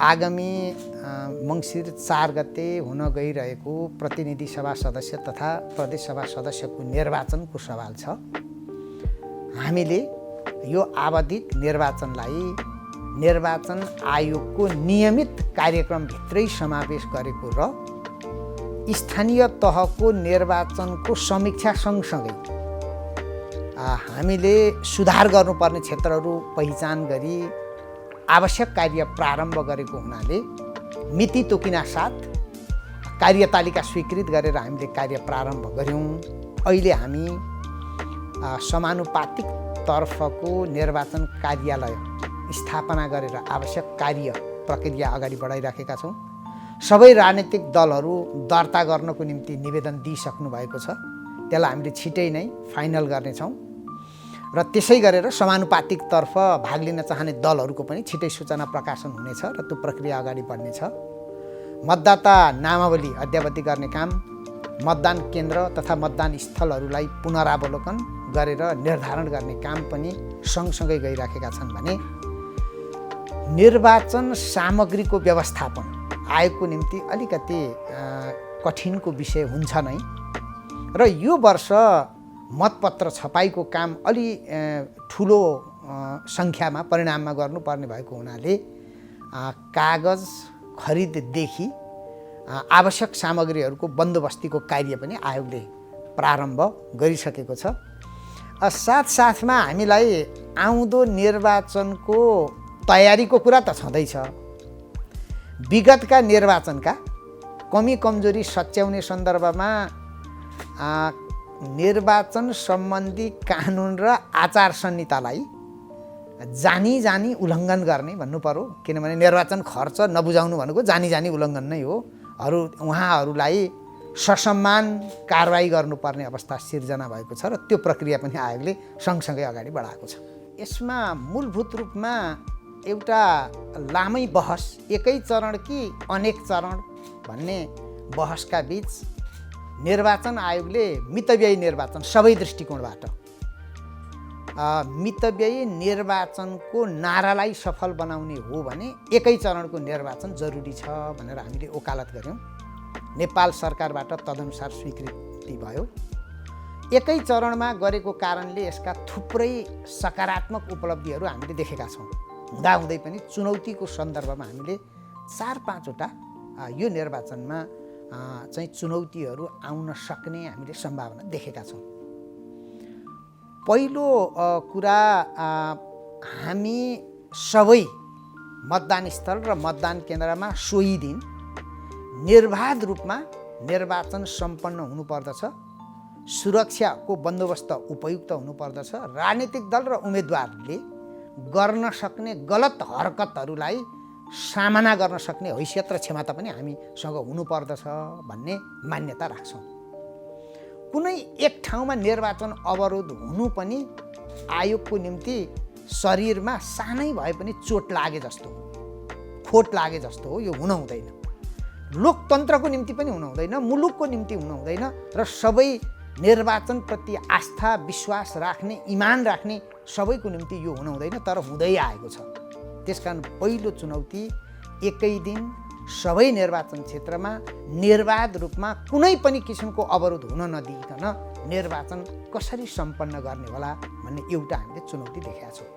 आगामी मङ्सिर 4 गते हुन गइरहेको प्रतिनिधि सभा सदस्य तथा प्रदेश सभा सदस्यको निर्वाचनको सवाल छ। हामीले यो आवधिक निर्वाचनलाई निर्वाचन आयोगको नियमित कार्यक्रमभित्रै समावेश गरेको र स्थानीय तहको निर्वाचनको समीक्षा सँगसँगै हामीले सुधार गर्नुपर्ने क्षेत्रहरू पहिचान गरी आवश्यक कार्य प्रारम्भ गरेको हुनाले मिति तोकिना साथ कार्यतालिका स्वीकृत गरेर हामीले कार्य प्रारम्भ गऱ्यौँ। अहिले हामी समानुपातिक तर्फको निर्वाचन कार्यालय स्थापना गरेर आवश्यक कार्य प्रक्रिया अगाडि बढाइराखेका छौँ। सबै राजनीतिक दलहरू दर्ता गर्नको निम्ति निवेदन दिइसक्नु भएको छ। त्यसलाई हामीले छिटै नै फाइनल गर्नेछौँ र त्यसै गरेर समानुपातिक तर्फ भाग लिन चाहने दलहरूको पनि छिटै सूचना प्रकाशन हुनेछ र त्यो प्रक्रिया अगाडि बढ्नेछ। मतदाता नामावली अद्यावधि गर्ने काम, मतदान केन्द्र तथा मतदान स्थलहरूलाई पुनरावलोकन गरेर निर्धारण गर्ने काम पनि सँगसँगै गइराखेका छन् भने निर्वाचन सामग्रीको व्यवस्थापन आयोगको निम्ति अलिकति कठिनको विषय हुन्छ नै र यो वर्ष मतपत्र छपाईको काम अलि ठुलो सङ्ख्यामा परिणाममा गर्नुपर्ने भएको हुनाले कागज खरिददेखि आवश्यक सामग्रीहरूको बन्दोबस्तीको कार्य पनि आयोगले प्रारम्भ गरिसकेको छ। साथसाथमा हामीलाई आउँदो निर्वाचनको तयारीको कुरा त छँदैछ। विगतका निर्वाचनका कमी कमजोरी सच्याउने सन्दर्भमा निर्वाचन सम्बन्धी कानुन र आचार संहितालाई जानी जानी उल्लङ्घन गर्ने भन्नु पर्यो। किनभने निर्वाचन खर्च नबुझाउनु भनेको जानी जानी उल्लङ्घन नै हो। उहाँहरूलाई ससम्मान कारबाही गर्नुपर्ने अवस्था सिर्जना भएको छ र त्यो प्रक्रिया पनि आयोगले सँगसँगै अगाडि बढाएको छ। यसमा मूलभूत रूपमा एउटा लामै बहस, एकै चरण कि अनेक चरण भन्ने बहसका बीच निर्वाचन आयोगले मितव्ययी निर्वाचन सबै दृष्टिकोणबाट मितव्ययी निर्वाचनको नारालाई सफल बनाउने हो भने एकै चरणको निर्वाचन जरुरी छ भनेर हामीले वकालत गऱ्यौँ। नेपाल सरकारबाट तदनुसार स्वीकृति भयो। एकै चरणमा गरेको कारणले यसका थुप्रै सकारात्मक उपलब्धिहरू हामीले देखेका छौँ। हुँदाहुँदै पनि चुनौतीको सन्दर्भमा हामीले 4-5वटा यो निर्वाचनमा चाहिँ चुनौतीहरू आउन सक्ने हामीले सम्भावना देखेका छौँ। पहिलो कुरा, हामी सबै मतदान स्थल र मतदान केन्द्रमा सोही दिन निर्बाध रूपमा निर्वाचन सम्पन्न हुनुपर्दछ। सुरक्षाको बन्दोबस्त उपयुक्त हुनुपर्दछ। राजनीतिक दल र उम्मेदवारले गर्न सक्ने गलत हरकतहरूलाई सामना गर्न सक्ने हैसियत र क्षमता पनि हामीसँग हुनुपर्दछ भन्ने मान्यता राख्छौँ। कुनै एक ठाउँमा निर्वाचन अवरोध हुनु पनि आयोगको निम्ति शरीरमा सानै भए पनि चोट लागे जस्तो, खोट लागे जस्तो हो। यो हुन हुँदैन। लोकतन्त्रको निम्ति पनि हुन हुँदैन, मुलुकको निम्ति हुन हुँदैन र सबै निर्वाचनप्रति आस्था विश्वास राख्ने, इमान राख्ने सबैको निम्ति यो हुन हुँदैन, तर हुँदै आएको छ। त्यसकारण पहिलो चुनौती एकै दिन सबै निर्वाचन क्षेत्रमा निर्वाध रूपमा कुनै पनि किसिमको अवरोध हुन नदिइकन निर्वाचन कसरी सम्पन्न गर्ने होला भन्ने एउटा हामीले चुनौती देखेका छौँ।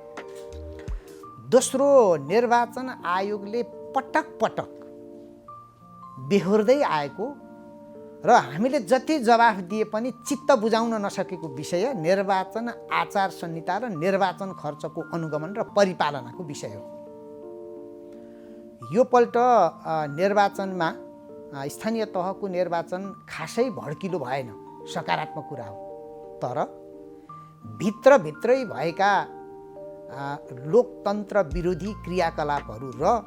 दोस्रो, निर्वाचन आयोगले पटक पटक बेहोर्दै आएको र हामीले जति जवाफ दिए पनि चित्त बुझाउन नसकेको विषय निर्वाचन आचार संहिता र निर्वाचन खर्चको अनुगमन र परिपालनाको विषय हो। यो पल्ट निर्वाचनमा स्थानीय तहको निर्वाचन खासै भड्किलो भएन, सकारात्मक कुरा हो। तर भित्रभित्रै भएका लोकतन्त्र विरोधी क्रियाकलापहरू र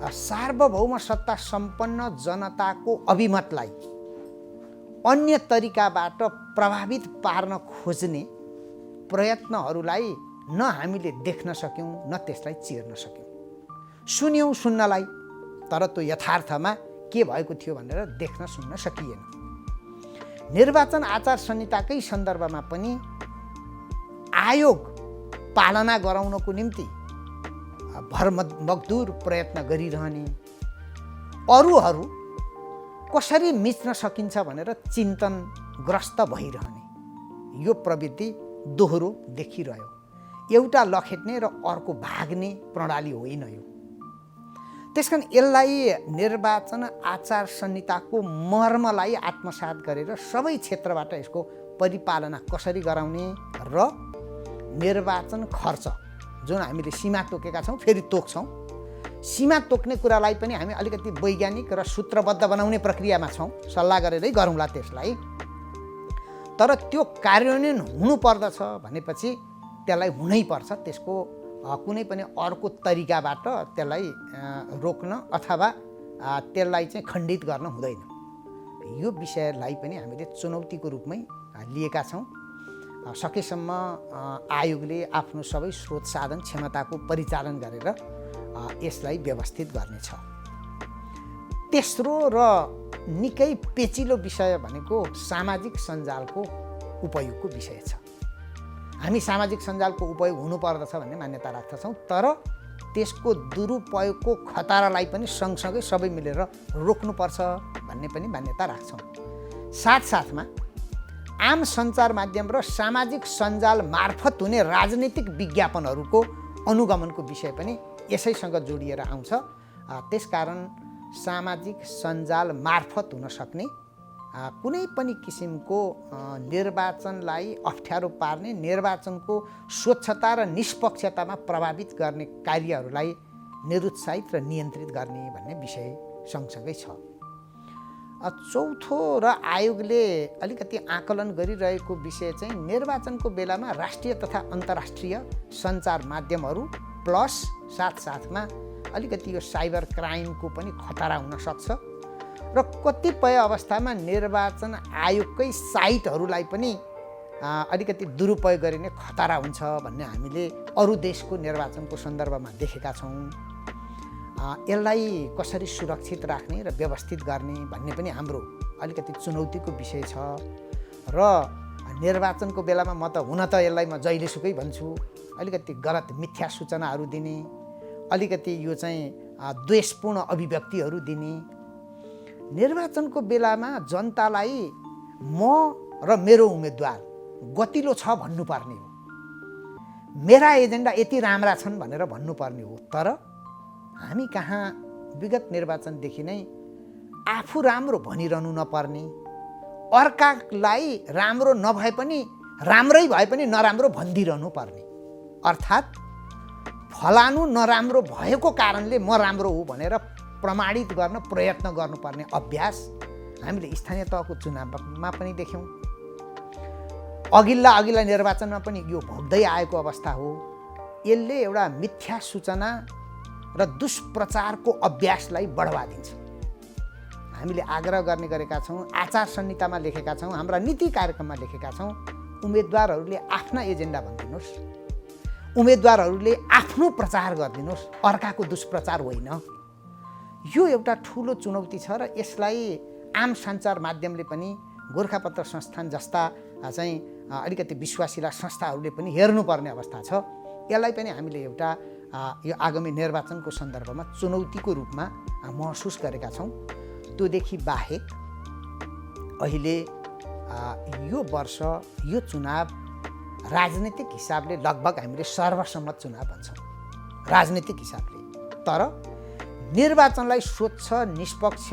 सार्वभौम सत्ता सम्पन्न जनताको अभिमतलाई अन्य तरिकाबाट प्रभावित पार्न खोज्ने प्रयत्नहरूलाई न हामीले देख्न सक्यौँ, न त्यसलाई चिर्न सक्यौँ। सुन्यौँ सुन्नलाई, तर त्यो यथार्थमा के भएको थियो भनेर देख्न सुन्न सकिएन। निर्वाचन आचार संहिताकै सन्दर्भमा पनि आयोग पालना गराउनको निम्ति भरमग्दुर प्रयत्न गरिरहने, अरूहरू कसरी मिच्न सकिन्छ भनेर चिन्तनग्रस्त भइरहने, यो प्रवृत्ति दोहोरो देखिरह्यो। एउटा लखेट्ने र अर्को भाग्ने प्रणाली होइन यो। त्यसकारण यसलाई निर्वाचन आचार संहिताको मर्मलाई आत्मसात गरेर सबै क्षेत्रबाट यसको परिपालना कसरी गराउने र निर्वाचन खर्च जुन हामीले सीमा तोकेका छौँ फेरि तोक्छौँ, सीमा तोक्ने कुरालाई पनि हामी अलिकति वैज्ञानिक र सूत्रबद्ध बनाउने प्रक्रियामा छौँ, सल्लाह गरेरै गरौँला त्यसलाई। तर त्यो कार्यान्वयन हुनुपर्दछ भनेपछि त्यसलाई हुनैपर्छ, त्यसको कुनै पनि अर्को तरिकाबाट त्यसलाई रोक्न अथवा त्यसलाई चाहिँ खण्डित गर्न हुँदैन। यो विषयलाई पनि हामीले चुनौतीको रूपमै लिएका छौँ। सकेसम्म आयोगले आफ्नो सबै स्रोत साधन क्षमताको परिचालन गरेर यसलाई व्यवस्थित गर्नेछ। तेस्रो र निकै पेचिलो विषय भनेको सामाजिक सञ्जालको उपयोगको विषय छ। हामी सामाजिक सञ्जालको उपयोग हुनुपर्दछ भन्ने मान्यता राख्दछौँ, तर त्यसको दुरुपयोगको खतरालाई पनि सँगसँगै सबै मिलेर रोक्नुपर्छ भन्ने पनि मान्यता राख्छौँ। साथसाथमा आम सञ्चार माध्यम र सामाजिक सञ्जाल मार्फत हुने राजनीतिक विज्ञापनहरूको अनुगमनको विषय पनि यसैसँग जोडिएर आउँछ। त्यसकारण सामाजिक सञ्जाल मार्फत हुन सक्ने कुनै पनि किसिमको निर्वाचनलाई अप्ठ्यारो पार्ने, निर्वाचनको स्वच्छता र निष्पक्षतामा प्रभावित गर्ने कार्यहरूलाई निरुत्साहित र नियन्त्रित गर्ने भन्ने विषय सँगसँगै छ। चौथो र आयोगले अलिकति आकलन गरिरहेको विषय चाहिँ निर्वाचनको बेलामा राष्ट्रिय तथा अन्तर्राष्ट्रिय सञ्चार माध्यमहरू प्लस साथसाथमा अलिकति यो साइबर क्राइमको पनि खतरा हुन सक्छ र कतिपय अवस्थामा निर्वाचन आयोगकै साइटहरूलाई पनि अलिकति दुरुपयोग गरिने खतरा हुन्छ भन्ने हामीले अरू देशको निर्वाचनको सन्दर्भमा देखेका छौँ। यसलाई कसरी सुरक्षित राख्ने र व्यवस्थित गर्ने भन्ने पनि हाम्रो अलिकति चुनौतीको विषय छ र निर्वाचनको बेलामा म त हुन त यसलाई म जहिलेसुकै भन्छु, अलिकति गलत मिथ्या सूचनाहरू दिने, अलिकति यो चाहिँ द्वेषपूर्ण अभिव्यक्तिहरू दिने, निर्वाचनको बेलामा जनतालाई म र मेरो उम्मेदवार गतिलो छ भन्नुपर्ने हो, मेरा एजेन्डा यति राम्रा छन् भनेर भन्नुपर्ने हो। तर हामी कहाँ विगत निर्वाचनदेखि नै आफू राम्रो भनिरहनु नपर्ने, अर्कालाई राम्रो नभए पनि राम्रै भए पनि नराम्रो भनिदिरहनु पर्ने, अर्थात् फलानु नराम्रो भएको कारणले म राम्रो हो भनेर प्रमाणित गर्न प्रयत्न गर्नुपर्ने अभ्यास हामीले स्थानीय तहको चुनावमा पनि देख्यौँ। अघिल्ला निर्वाचनमा पनि यो भोग्दै आएको अवस्था हो। यसले एउटा मिथ्या सूचना र दुष्प्रचारको अभ्यासलाई बढावा दिन्छ। हामीले आग्रह गर्ने गरेका छौँ, आचार संहितामा लेखेका छौँ, हाम्रा नीति कार्यक्रममा लेखेका छौँ, उम्मेदवारहरूले आफ्ना एजेन्डा भनिदिनुहोस्, उम्मेदवारहरूले आफ्नो प्रचार गरिदिनुहोस्, अर्काको दुष्प्रचार होइन। यो एउटा ठुलो चुनौती छ र यसलाई आम सञ्चार माध्यमले पनि गोरखापत्र संस्थान जस्ता चाहिँ अलिकति विश्वासिला संस्थाहरूले पनि हेर्नुपर्ने अवस्था छ। यसलाई पनि हामीले एउटा यो आगामी निर्वाचनको सन्दर्भमा चुनौतीको रूपमा महसुस गरेका छौँ। त्योदेखि बाहेक अहिले यो वर्ष यो चुनाव राजनीतिक हिसाबले लगभग हामीले सर्वसम्मत चुनाव भन्छौँ राजनीतिक हिसाबले, तर निर्वाचनलाई स्वच्छ, निष्पक्ष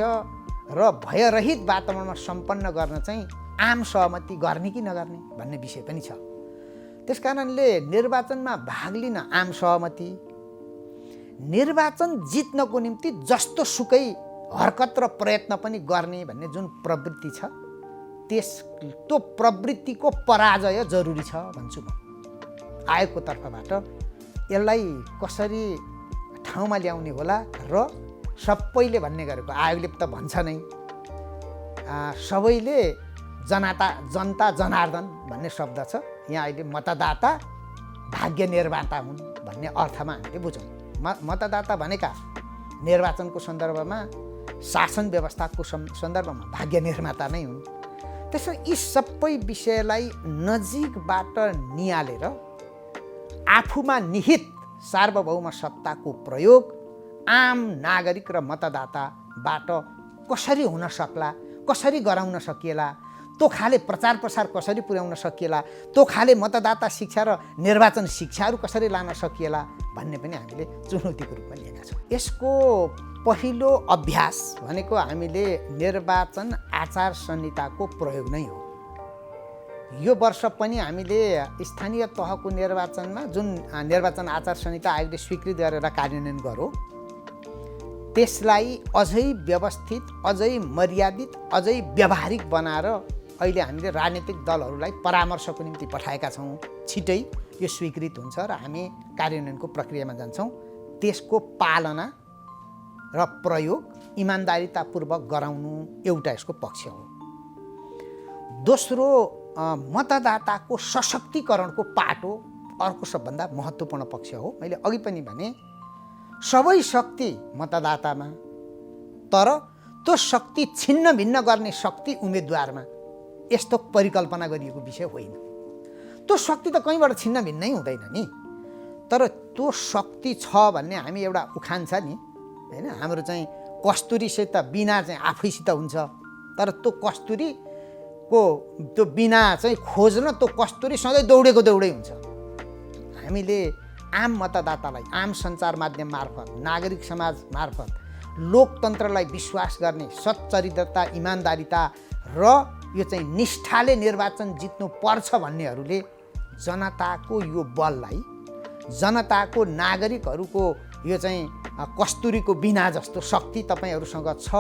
र भयरहित वातावरणमा सम्पन्न गर्न चाहिँ आम सहमति गर्ने कि नगर्ने भन्ने विषय पनि छ। त्यसकारणले निर्वाचनमा भाग लिन आम सहमति, निर्वाचन जित्नको निम्ति जस्तो सुकै हरकत र प्रयत्न पनि गर्ने भन्ने जुन प्रवृत्ति छ, त्यो प्रवृत्तिको पराजय जरुरी छ भन्छु म। आयोगको तर्फबाट यसलाई कसरी ठाउँमा ल्याउने होला र सबैले भन्ने गरेको, आयोगले त भन्छ नै सबैले जनता जनार्दन भन्ने शब्द छ, यहाँ अहिले मतदाता भाग्य निर्माता हुन् भन्ने अर्थमा हामीले बुझौँ। मतदाता भनेका निर्वाचनको सन्दर्भमा, शासन व्यवस्थाको सन्दर्भमा भाग्य निर्माता नै हुन्। त्यसो यी सबै विषयलाई नजिकबाट निहालेर आफूमा निहित सार्वभौम सत्ताको प्रयोग आम नागरिक र मतदाताबाट कसरी हुन सक्ला, कसरी गराउन सकिएला, त्यो खाले प्रचार प्रसार कसरी पुर्याउन सकिएला, त्यो खाले मतदाता शिक्षा र निर्वाचन शिक्षाहरू कसरी लान सकिएला भन्ने पनि हामीले चुनौतीको रूपमा लिएका छौँ। यसको पहिलो अभ्यास भनेको हामीले निर्वाचन आचार संहिताको प्रयोग नै हो। यो वर्ष पनि हामीले स्थानीय तहको निर्वाचनमा जुन निर्वाचन आचार संहिता आयोगले स्वीकृत गरेर कार्यान्वयन गर्यो, त्यसलाई अझै व्यवस्थित, अझै मर्यादित, अझै व्यावहारिक बनाएर अहिले हामीले राजनीतिक दलहरूलाई परामर्शको निम्ति पठाएका छौँ। छिटै यो स्वीकृत हुन्छ र हामी कार्यान्वयनको प्रक्रियामा जान्छौँ। त्यसको पालना र प्रयोग इमान्दारितापूर्वक गराउनु एउटा यसको पक्ष हो। दोस्रो, मतदाताको सशक्तिकरणको पाटो अर्को सबभन्दा महत्त्वपूर्ण पक्ष हो। मैले अघि पनि भने सबै शक्ति मतदातामा, तर त्यो शक्ति छिन्न भिन्न गर्ने शक्ति उम्मेदवारमा, यस्तो परिकल्पना गरिएको विषय होइन। त्यो शक्ति त कहीँबाट छिन्न भिन्नै हुँदैन नि, तर त्यो शक्ति छ भन्ने हामी एउटा उखान छ नि होइन, हाम्रो चाहिँ कस्तुरीसित बिना चाहिँ आफैसित हुन्छ, तर त्यो कस्तुरीको त्यो बिना चाहिँ खोज्न त्यो कस्तुरी सधैँ दौडेको दौडै हुन्छ। हामीले आम मतदातालाई आम सञ्चार माध्यम मार्फत, नागरिक समाज मार्फत लोकतन्त्रलाई विश्वास गर्ने सच्चरित्रता, इमान्दारिता र यो चाहिँ निष्ठाले निर्वाचन जित्नु पर्छ भन्नेहरूले जनताको यो बललाई, जनताको नागरिकहरूको यो चाहिँ कस्तुरीको बिना जस्तो शक्ति तपाईँहरूसँग छ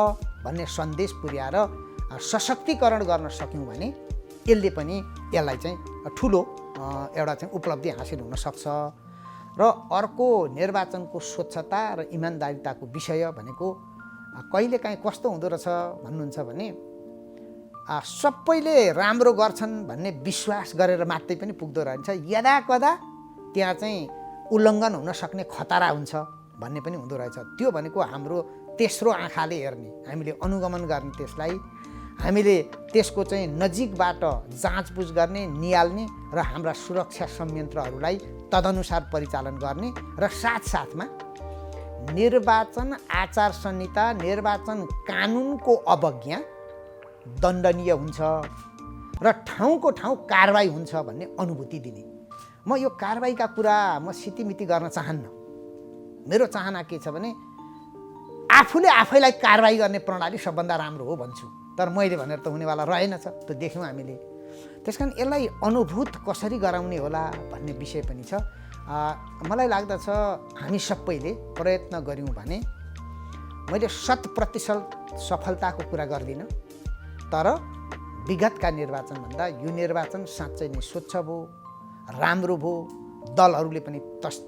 भन्ने सन्देश पुर्याएर सशक्तिकरण गर्न सक्यौँ भने यसलाई चाहिँ ठुलो एउटा चाहिँ उपलब्धि हासिल हुन सक्छ। र अर्को, निर्वाचनको स्वच्छता र इमान्दारिताको विषय भनेको कहिलेकाहीँ कस्तो हुँदो रहेछ भन्नुहुन्छ भने सबैले राम्रो गर्छन् भन्ने विश्वास गरेर मात्रै पनि पुग्दो रहन्छ, यदाकदा त्यहाँ चाहिँ उल्लङ्घन हुन सक्ने खतरा हुन्छ भन्ने पनि हुँदो रहेछ। त्यो भनेको हाम्रो तेस्रो आँखाले हेर्ने, हामीले अनुगमन गर्ने, त्यसलाई हामीले त्यसको चाहिँ नजिकबाट जाँचबुझ गर्ने, नियाल्ने र हाम्रा सुरक्षा संयन्त्रहरूलाई तदनुसार परिचालन गर्ने र साथसाथमा निर्वाचन आचार संहिता, निर्वाचन कानुनको अवज्ञा दण्डनीय हुन्छ र ठाउँको ठाउँ कारबाही हुन्छ भन्ने अनुभूति दिने। म यो कारबाहीका कुरा म सितिमिति गर्न चाहन्न। मेरो चाहना के छ भने आफूले आफैलाई कारबाही गर्ने प्रणाली सबभन्दा राम्रो हो भन्छु, तर मैले भनेर त हुनेवाला रहेनछ, त्यो देख्यौँ हामीले। त्यस कारण यसलाई अनुभूत कसरी गराउने होला भन्ने विषय पनि छ। मलाई लाग्दछ हामी सबैले प्रयत्न गऱ्यौँ भने, मैले 100% सफलताको कुरा गर्दिनँ, तर विगतका निर्वाचनभन्दा यो निर्वाचन साँच्चै नै स्वच्छ भयो, राम्रो भयो, दलहरूले पनि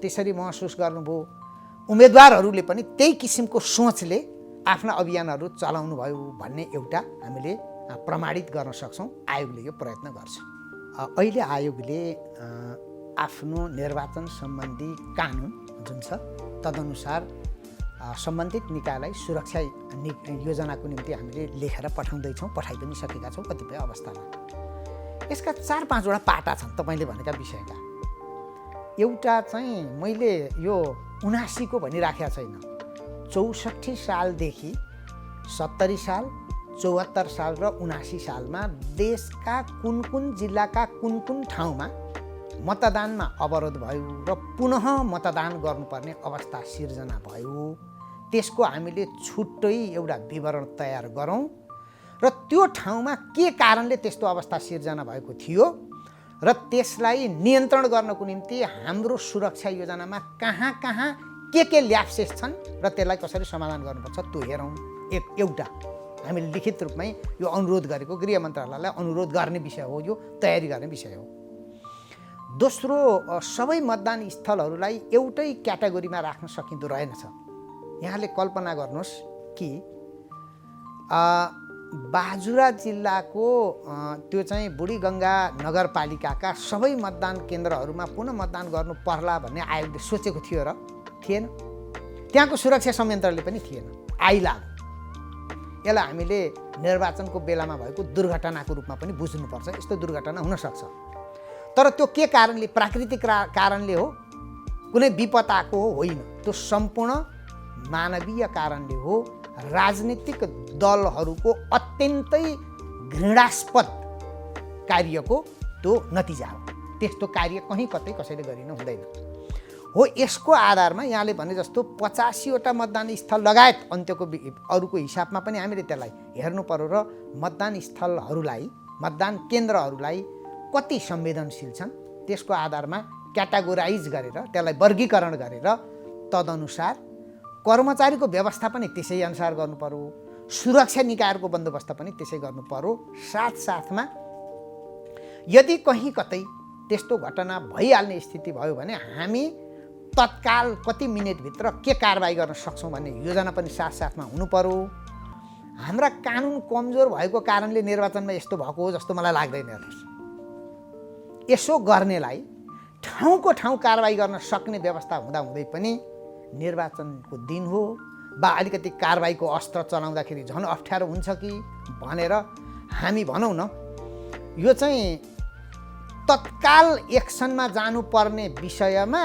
त्यसरी महसुस गर्नुभयो, उम्मेदवारहरूले पनि त्यही किसिमको सोचले आफ्ना अभियानहरू चलाउनु भयो भन्ने एउटा हामीले प्रमाणित गर्न सक्छौँ। आयोगले यो प्रयत्न गर्छ। अहिले आयोगले आफ्नो निर्वाचन सम्बन्धी कानुन जुन छ तदनुसार सम्बन्धित निकायलाई सुरक्षा योजनाको निम्ति हामीले लेखेर पठाउँदैछौँ, पठाइ पनि सकेका छौँ कतिपय अवस्थामा। यसका 4-5वटा पाटा छन् तपाईँले भनेका विषयका। एउटा चाहिँ मैले यो 79 को भनिराखेका छैन, 64 सालदेखि 70 साल, 74 साल र 79 सालमा देशका कुन कुन जिल्लाका कुन कुन ठाउँमा मतदानमा अवरोध भयो र पुनः मतदान गर्नुपर्ने अवस्था सिर्जना भयो, त्यसको हामीले छुट्टै एउटा विवरण तयार गरौँ र त्यो ठाउँमा के कारणले त्यस्तो अवस्था सिर्जना भएको थियो र त्यसलाई नियन्त्रण गर्नको निम्ति हाम्रो सुरक्षा योजनामा कहाँ कहाँ के ल्याप्सेस छन् र त्यसलाई कसरी समाधान गर्नुपर्छ त्यो हेरौँ। एउटा हामीले लिखित रूपमै यो अनुरोध गरेको, गृह मन्त्रालयलाई अनुरोध गर्ने विषय हो, यो तयारी गर्ने विषय हो। दोस्रो, सबै मतदान स्थलहरूलाई एउटै क्याटेगोरीमा राख्न सकिँदो रहेनछ। यहाँले कल्पना गर्नुहोस् कि बाजुरा जिल्लाको त्यो चाहिँ बुढीगङ्गा नगरपालिकाका सबै मतदान केन्द्रहरूमा पुनः मतदान गर्नु पर्ला भन्ने आयोगले सोचेको थियो र थिएन। त्यहाँको सुरक्षा संयन्त्रले पनि थिएन, आइलाग्यो। यसलाई हामीले निर्वाचनको बेलामा भएको दुर्घटनाको रूपमा पनि बुझ्नुपर्छ। यस्तो दुर्घटना हुनसक्छ, तर त्यो के कारणले, प्राकृतिक कारणले हो कुनै विपदाको होइन, त्यो सम्पूर्ण मानवीय कारणले हो। राजनीतिक दलहरूको अत्यन्तै घृणास्पद कार्यको त्यो नतिजा हो। त्यस्तो कार्य कहीँ कतै कसैले गरिनु हुँदैन हो। यसको आधारमा यहाँले भने जस्तो 85वटा मतदान स्थल लगायत अन्त्यको अरूको हिसाबमा पनि हामीले त्यसलाई हेर्नु पर्यो र मतदान स्थलहरूलाई, मतदान केन्द्रहरूलाई कति संवेदनशील छन् त्यसको आधारमा क्याटेगोराइज गरेर त्यसलाई वर्गीकरण गरेर तदनुसार कर्मचारीको व्यवस्था पनि त्यसै अनुसार गर्नु पर्यो, सुरक्षा निकायहरूको बन्दोबस्त पनि त्यसै गर्नु पर्यो। साथसाथमा यदि कहीँ कतै त्यस्तो घटना भइहाल्ने स्थिति भयो भने हामी तत्काल कति मिनेटभित्र के कारबाही गर्न सक्छौँ भन्ने योजना पनि साथसाथमा हुनु पर्यो। हाम्रा कानुन कमजोर भएको कारणले निर्वाचनमा यस्तो भएको हो जस्तो मलाई लाग्दैन। हेर्नुहोस्, यसो गर्नेलाई ठाउँको ठाउँ कारबाही गर्न सक्ने व्यवस्था हुँदाहुँदै पनि निर्वाचनको दिन हो बा अलिकति कारबाहीको अस्त्र चलाउँदाखेरि झन् अप्ठ्यारो हुन्छ कि भनेर हामी भनौँ न, यो चाहिँ तत्काल एक्सनमा जानुपर्ने विषयमा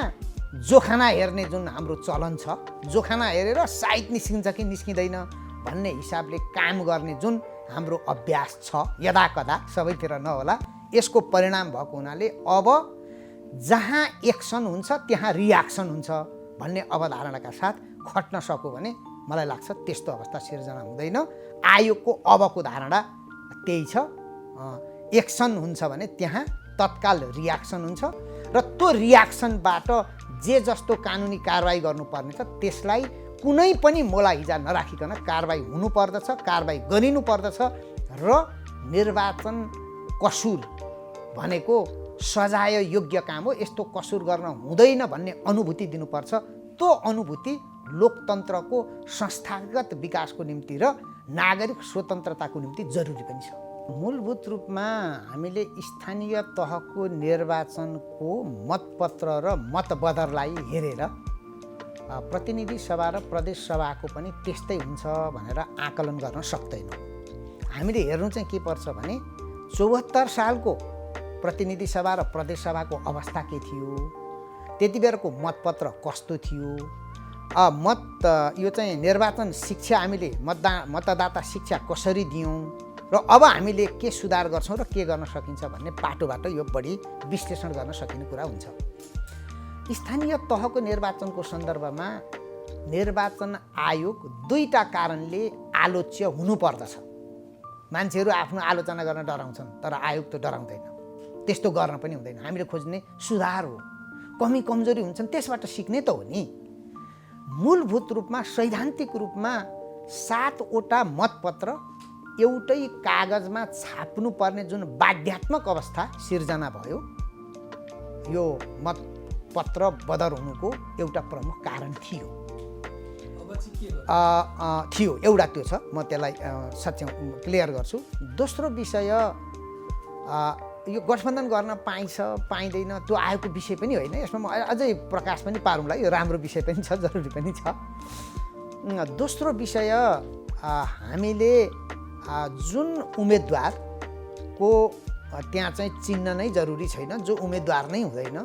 जोखाना हेर्ने जुन हाम्रो चलन छ, जोखाना हेरेर साइट निस्किन्छ कि निस्किँदैन भन्ने हिसाबले काम गर्ने जुन हाम्रो अभ्यास छ, यदाकदा सबैतिर नहोला, यसको परिणाम भएको हुनाले अब जहाँ एक्सन हुन्छ त्यहाँ रियाक्सन हुन्छ भन्ने अवधारणाका साथ खट्न सक्यो भने मलाई लाग्छ त्यस्तो अवस्था सिर्जना हुँदैन। आयोगको अबको धारणा त्यही छ, एक्सन हुन्छ भने त्यहाँ तत्काल रियाक्सन हुन्छ र त्यो रियाक्सनबाट जे जस्तो कानुनी कारबाही गर्नुपर्ने छ त्यसलाई कुनै पनि मोलाहिजा नराखिकन कारबाही हुनुपर्दछ, कारबाही गरिनुपर्दछ र निर्वाचन कसुर भनेको सजाय योग्य काम हो, यस्तो कसुर गर्न हुँदैन भन्ने अनुभूति दिनुपर्छ। त्यो अनुभूति लोकतन्त्रको संस्थागत विकासको निम्ति र नागरिक स्वतन्त्रताको निम्ति जरुरी पनि छ। मूलभूत रूपमा हामीले स्थानीय तहको निर्वाचनको मतपत्र र मतबदरलाई हेरेर प्रतिनिधि सभा र प्रदेश सभाको पनि त्यस्तै हुन्छ भनेर आकलन गर्न सक्दैनौँ। हामीले हेर्नु चाहिँ के पर्छ भने 74 सालको प्रतिनिधि सभा र प्रदेश सभाको अवस्था के थियो, त्यति बेरको मतपत्र कस्तो थियो, यो चाहिँ निर्वाचन शिक्षा हामीले मतदाता शिक्षा कसरी दियौँ र अब हामीले के सुधार गर्छौँ र के गर्न सकिन्छ भन्ने पाटोबाट यो बढी विश्लेषण गर्न सकिने कुरा हुन्छ। स्थानीय तहको निर्वाचनको सन्दर्भमा निर्वाचन आयोग दुईटा कारणले आलोच्य हुनुपर्दछ। मान्छेहरू आफ्नो आलोचना गर्न डराउँछन् तर आयोग त डराउँदैन, त्यस्तो गर्न पनि हुँदैन। हामीले खोज्ने सुधार हो, कमी कमजोरी हुन्छन् त्यसबाट सिक्ने त हो नि। मूलभूत रूपमा सैद्धान्तिक रूपमा 7वटा मतपत्र एउटै कागजमा छाप्नुपर्ने जुन बाध्यात्मक अवस्था सिर्जना भयो, यो मतपत्र बदर हुनुको एउटा प्रमुख कारण थियो। एउटा त्यो छ, म त्यसलाई क्लियर गर्छु। दोस्रो विषय, यो गठबन्धन गर्न पाइन्छ पाइँदैन त्यो आयोगको विषय पनि होइन, यसमा म अझै प्रकाश पनि पारौँला, यो राम्रो विषय पनि छ, जरुरी पनि छ। दोस्रो विषय, हामीले जुन उम्मेदवारको त्यहाँ चाहिँ चिन्ह नै जरुरी छैन, जो उम्मेदवार नै हुँदैन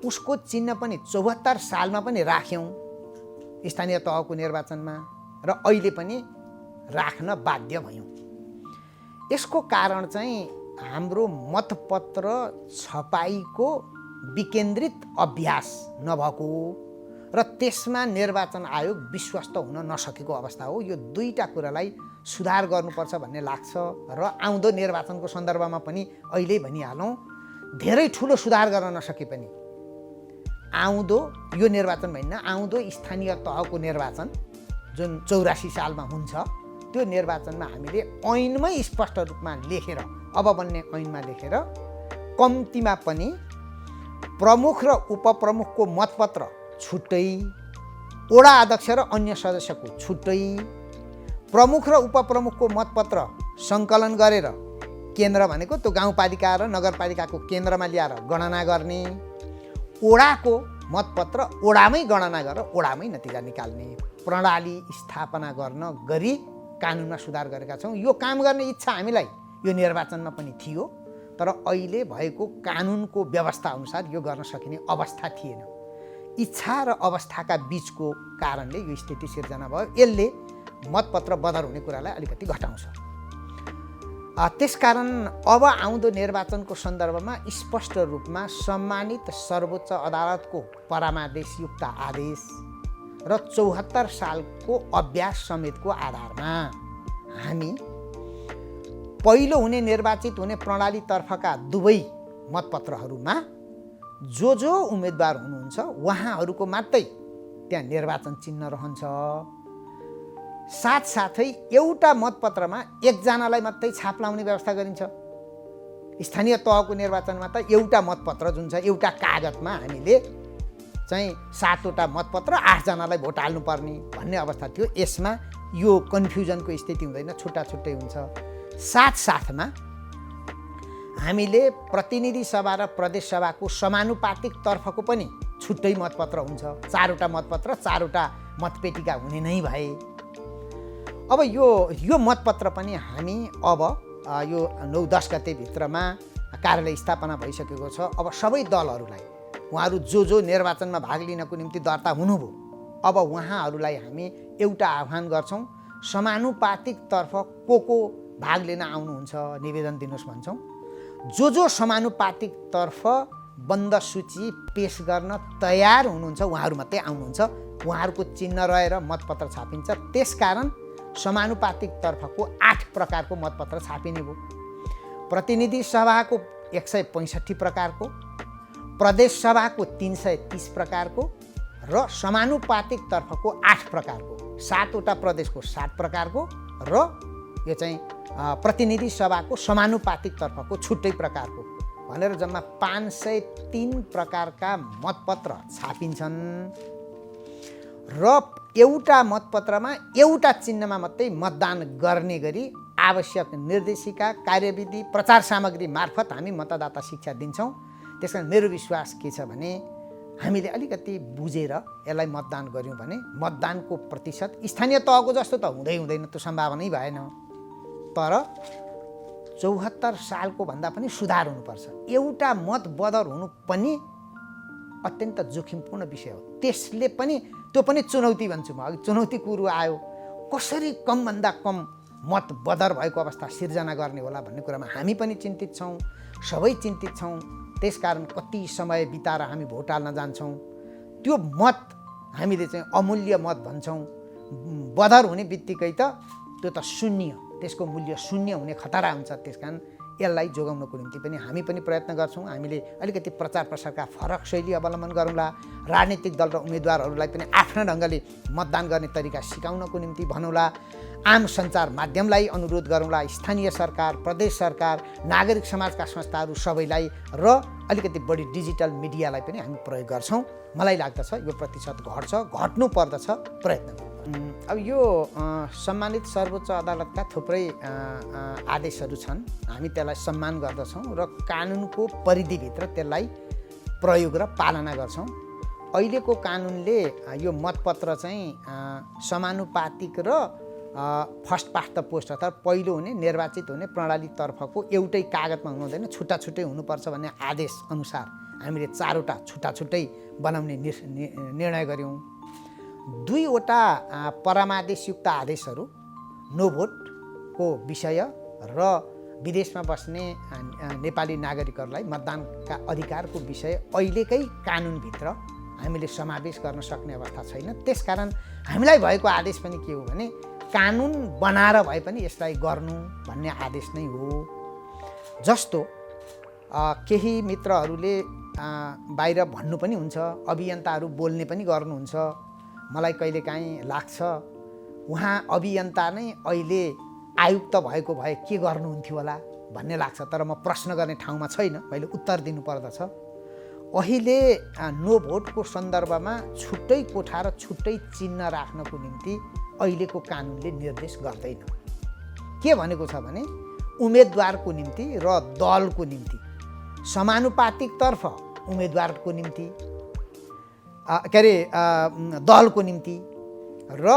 उसको चिन्ह पनि 74 सालमा पनि राख्यौँ स्थानीय तहको निर्वाचनमा र अहिले पनि राख्न बाध्य भयौँ। यसको कारण चाहिँ हाम्रो मतपत्र छपाईको विकेन्द्रित अभ्यास नभएको र त्यसमा निर्वाचन आयोग विश्वस्त हुन नसकेको अवस्था हो। यो दुईटा कुरालाई सुधार गर्नुपर्छ भन्ने लाग्छ र आउँदो निर्वाचनको सन्दर्भमा पनि अहिले भनिहालौँ, धेरै ठुलो सुधार गर्न नसके पनि आउँदो यो निर्वाचन भन्न आउँदो स्थानीय तहको निर्वाचन जुन 84 सालमा हुन्छ त्यो निर्वाचनमा हामीले ऐनमै स्पष्ट रूपमा लेखेर, अब बन्ने ऐनमा लेखेर कम्तीमा पनि प्रमुख र उपप्रमुखको मतपत्र छुट्टै, वडा अध्यक्ष र अन्य सदस्यको छुट्टै, प्रमुख र उपप्रमुखको मतपत्र सङ्कलन गरेर केन्द्र भनेको त्यो गाउँपालिका र नगरपालिकाको केन्द्रमा ल्याएर गणना गर्ने, वडाको मतपत्र वडामै गणना गरेर वडामै नतिजा निकाल्ने प्रणाली स्थापना गर्न गरी कानुनमा सुधार गरेका छौँ। यो काम गर्ने इच्छा हामीलाई यो निर्वाचनमा पनि थियो, तर अहिले भएको कानुनको व्यवस्था अनुसार यो गर्न सकिने अवस्था थिएन। इच्छा र अवस्थाका बीचको कारणले यो स्थिति सिर्जना भयो। यसले मतपत्र बदर हुने कुरालाई अलिकति घटाउँछ। त्यसकारण अब आउँदो निर्वाचनको सन्दर्भमा स्पष्ट रूपमा सम्मानित सर्वोच्च अदालतको परामादेशयुक्त आदेश र 74 सालको अभ्यास समेतको आधारमा हामी पहिलो हुने निर्वाचित हुने प्रणालीतर्फका दुवै मतपत्रहरूमा जो उम्मेदवार हुनुहुन्छ उहाँहरूको मात्रै त्यहाँ निर्वाचन चिन्ह रहन्छ। साथसाथै एउटा मतपत्रमा एकजनालाई मात्रै छाप लाउने व्यवस्था गरिन्छ। स्थानीय तहको निर्वाचनमा त एउटा मतपत्र जुन छ एउटा कागजमा हामीले चाहिँ 7वटा मतपत्र 8 जनालाई भोट हाल्नुपर्ने भन्ने अवस्था थियो। यसमा यो कन्फ्युजनको स्थिति हुँदैन, छुट्टा छुट्टै हुन्छ। साथसाथमा हामीले प्रतिनिधि सभा र प्रदेश सभाको समानुपातिक तर्फको पनि छुट्टै मतपत्र हुन्छ। 4वटा मतपत्र 4वटा मतपेटिका हुने नै भए। अब यो मतपत्र पनि हामी अब यो 9-10 गते भित्रमा कार्यालय स्थापना भइसकेको छ। अब सबै दलहरूलाई उहाँहरू जो निर्वाचनमा भाग लिनको निम्ति दर्ता हुनुभयो, अब उहाँहरूलाई हामी एउटा आह्वान गर्छौँ, समानुपातिक तर्फ को भाग लिन आउनुहुन्छ निवेदन दिनुहोस् भन्छौँ। जो समानुपातिक तर्फ बन्द सूची पेश गर्न तयार हुनुहुन्छ उहाँहरू मात्रै आउनुहुन्छ। उहाँहरूको चिन्ह रहेर मतपत्र छापिन्छ। त्यसकारण समानुपातिक तर्फको 8 प्रकारको मतपत्र छापिने भयो। प्रतिनिधि सभाको 165 प्रकारको, प्रदेश सभाको 330 प्रकारको र समानुपातिक तर्फको 8 प्रकारको, 7वटा प्रदेशको 7 प्रकारको र यो चाहिँ प्रतिनिधि सभाको समानुपातिक तर्फको छुट्टै प्रकारको भनेर जम्मा 503 प्रकारका मतपत्र छापिन्छन् र एउटा मतपत्रमा एउटा चिन्हमा मात्रै मतदान गर्ने गरी आवश्यक निर्देशिका, कार्यविधि, प्रचार सामग्री मार्फत हामी मतदाता शिक्षा दिन्छौँ। त्यसकारण मेरो विश्वास के छ भने हामीले अलिकति बुझेर यसलाई मतदान गऱ्यौँ भने मतदानको प्रतिशत स्थानीय तहको जस्तो त हुँदैन, त्यो सम्भावनै भएन। तर 74 सालको भन्दा पनि सुधार हुनुपर्छ। एउटा मत बदर हुनु पनि अत्यन्त जोखिमपूर्ण विषय हो। त्यसले पनि त्यो पनि चुनौती भन्छु म। अघि चुनौती कुरो आयो, कसरी कमभन्दा कम मत बदर भएको अवस्था सिर्जना गर्ने होला भन्ने कुरामा हामी पनि चिन्तित छौँ, सबै चिन्तित छौँ। त्यसकारण कति समय बिताएर हामी भोट हाल्न जान्छौँ, त्यो मत हामीले चाहिँ अमूल्य मत भन्छौँ। बदर हुने बित्तिकै त त्यो त शून्य, त्यसको मूल्य शून्य हुने खतरा हुन्छ। त्यसकारण यसलाई जोगाउनको निम्ति पनि हामी पनि प्रयत्न गर्छौँ। हामीले अलिकति प्रचार प्रसारका फरक शैली अवलम्बन गरौँला। राजनीतिक दल र उम्मेदवारहरूलाई पनि आफ्ना ढङ्गले मतदान गर्ने तरिका सिकाउनको निम्ति भनौँला। आम सञ्चार माध्यमलाई अनुरोध गरौँला, स्थानीय सरकार, प्रदेश सरकार, नागरिक समाजका संस्थाहरू सबैलाई र अलिकति बढी डिजिटल मिडियालाई पनि हामी प्रयोग गर्छौँ। मलाई लाग्दछ यो प्रतिशत घट्छ, घट्नु पर्दछ, प्रयत्न गर्छौँ। अब यो सम्मानित सर्वोच्च अदालतका थुप्रै आदेशहरू छन्। हामी त्यसलाई सम्मान गर्दछौँ र कानुनको परिधिभित्र त्यसलाई प्रयोग र पालना गर्छौँ। अहिलेको कानुनले यो मतपत्र चाहिँ समानुपातिक र फर्स्ट पास्ट द पोस्ट अर्थात् पहिलो हुने निर्वाचित हुने प्रणालीतर्फको एउटै कागजमा हुनु हुँदैन, छुट्टा छुट्टै हुनुपर्छ भन्ने आदेश अनुसार हामीले 4वटा छुट्टा छुट्टै बनाउने निर्णय गऱ्यौँ। 2वटा परामादेशयुक्त आदेशहरू नो भोटको विषय र विदेशमा बस्ने नेपाली नागरिकहरूलाई मतदानका अधिकारको विषय अहिलेकै कानुनभित्र हामीले समावेश गर्न सक्ने अवस्था छैन। त्यसकारण हामीलाई भएको आदेश पनि के हो भने कानुन बनाएर भए पनि यसलाई गर्नु भन्ने आदेश नै हो। जस्तो केही मित्रहरूले बाहिर भन्नु पनि हुन्छ, अभियन्ताहरू बोल्ने पनि गर्नुहुन्छ। मलाई कहिलेकाहीँ लाग्छ उहाँ अभियन्ता नै अहिले आयुक्त भएको भए के गर्नुहुन्थ्यो होला भन्ने लाग्छ। तर म प्रश्न गर्ने ठाउँमा छैन, मैले उत्तर दिनुपर्दछ। अहिले नो भोटको सन्दर्भमा छुट्टै कोठा र छुट्टै चिन्ह राख्नको निम्ति अहिलेको कानुनले निर्देश गर्दैन। के भनेको छ भने उम्मेदवारको निम्ति र दलको निम्ति समानुपातिकतर्फ उम्मेदवारको निम्ति दलको निम्ति र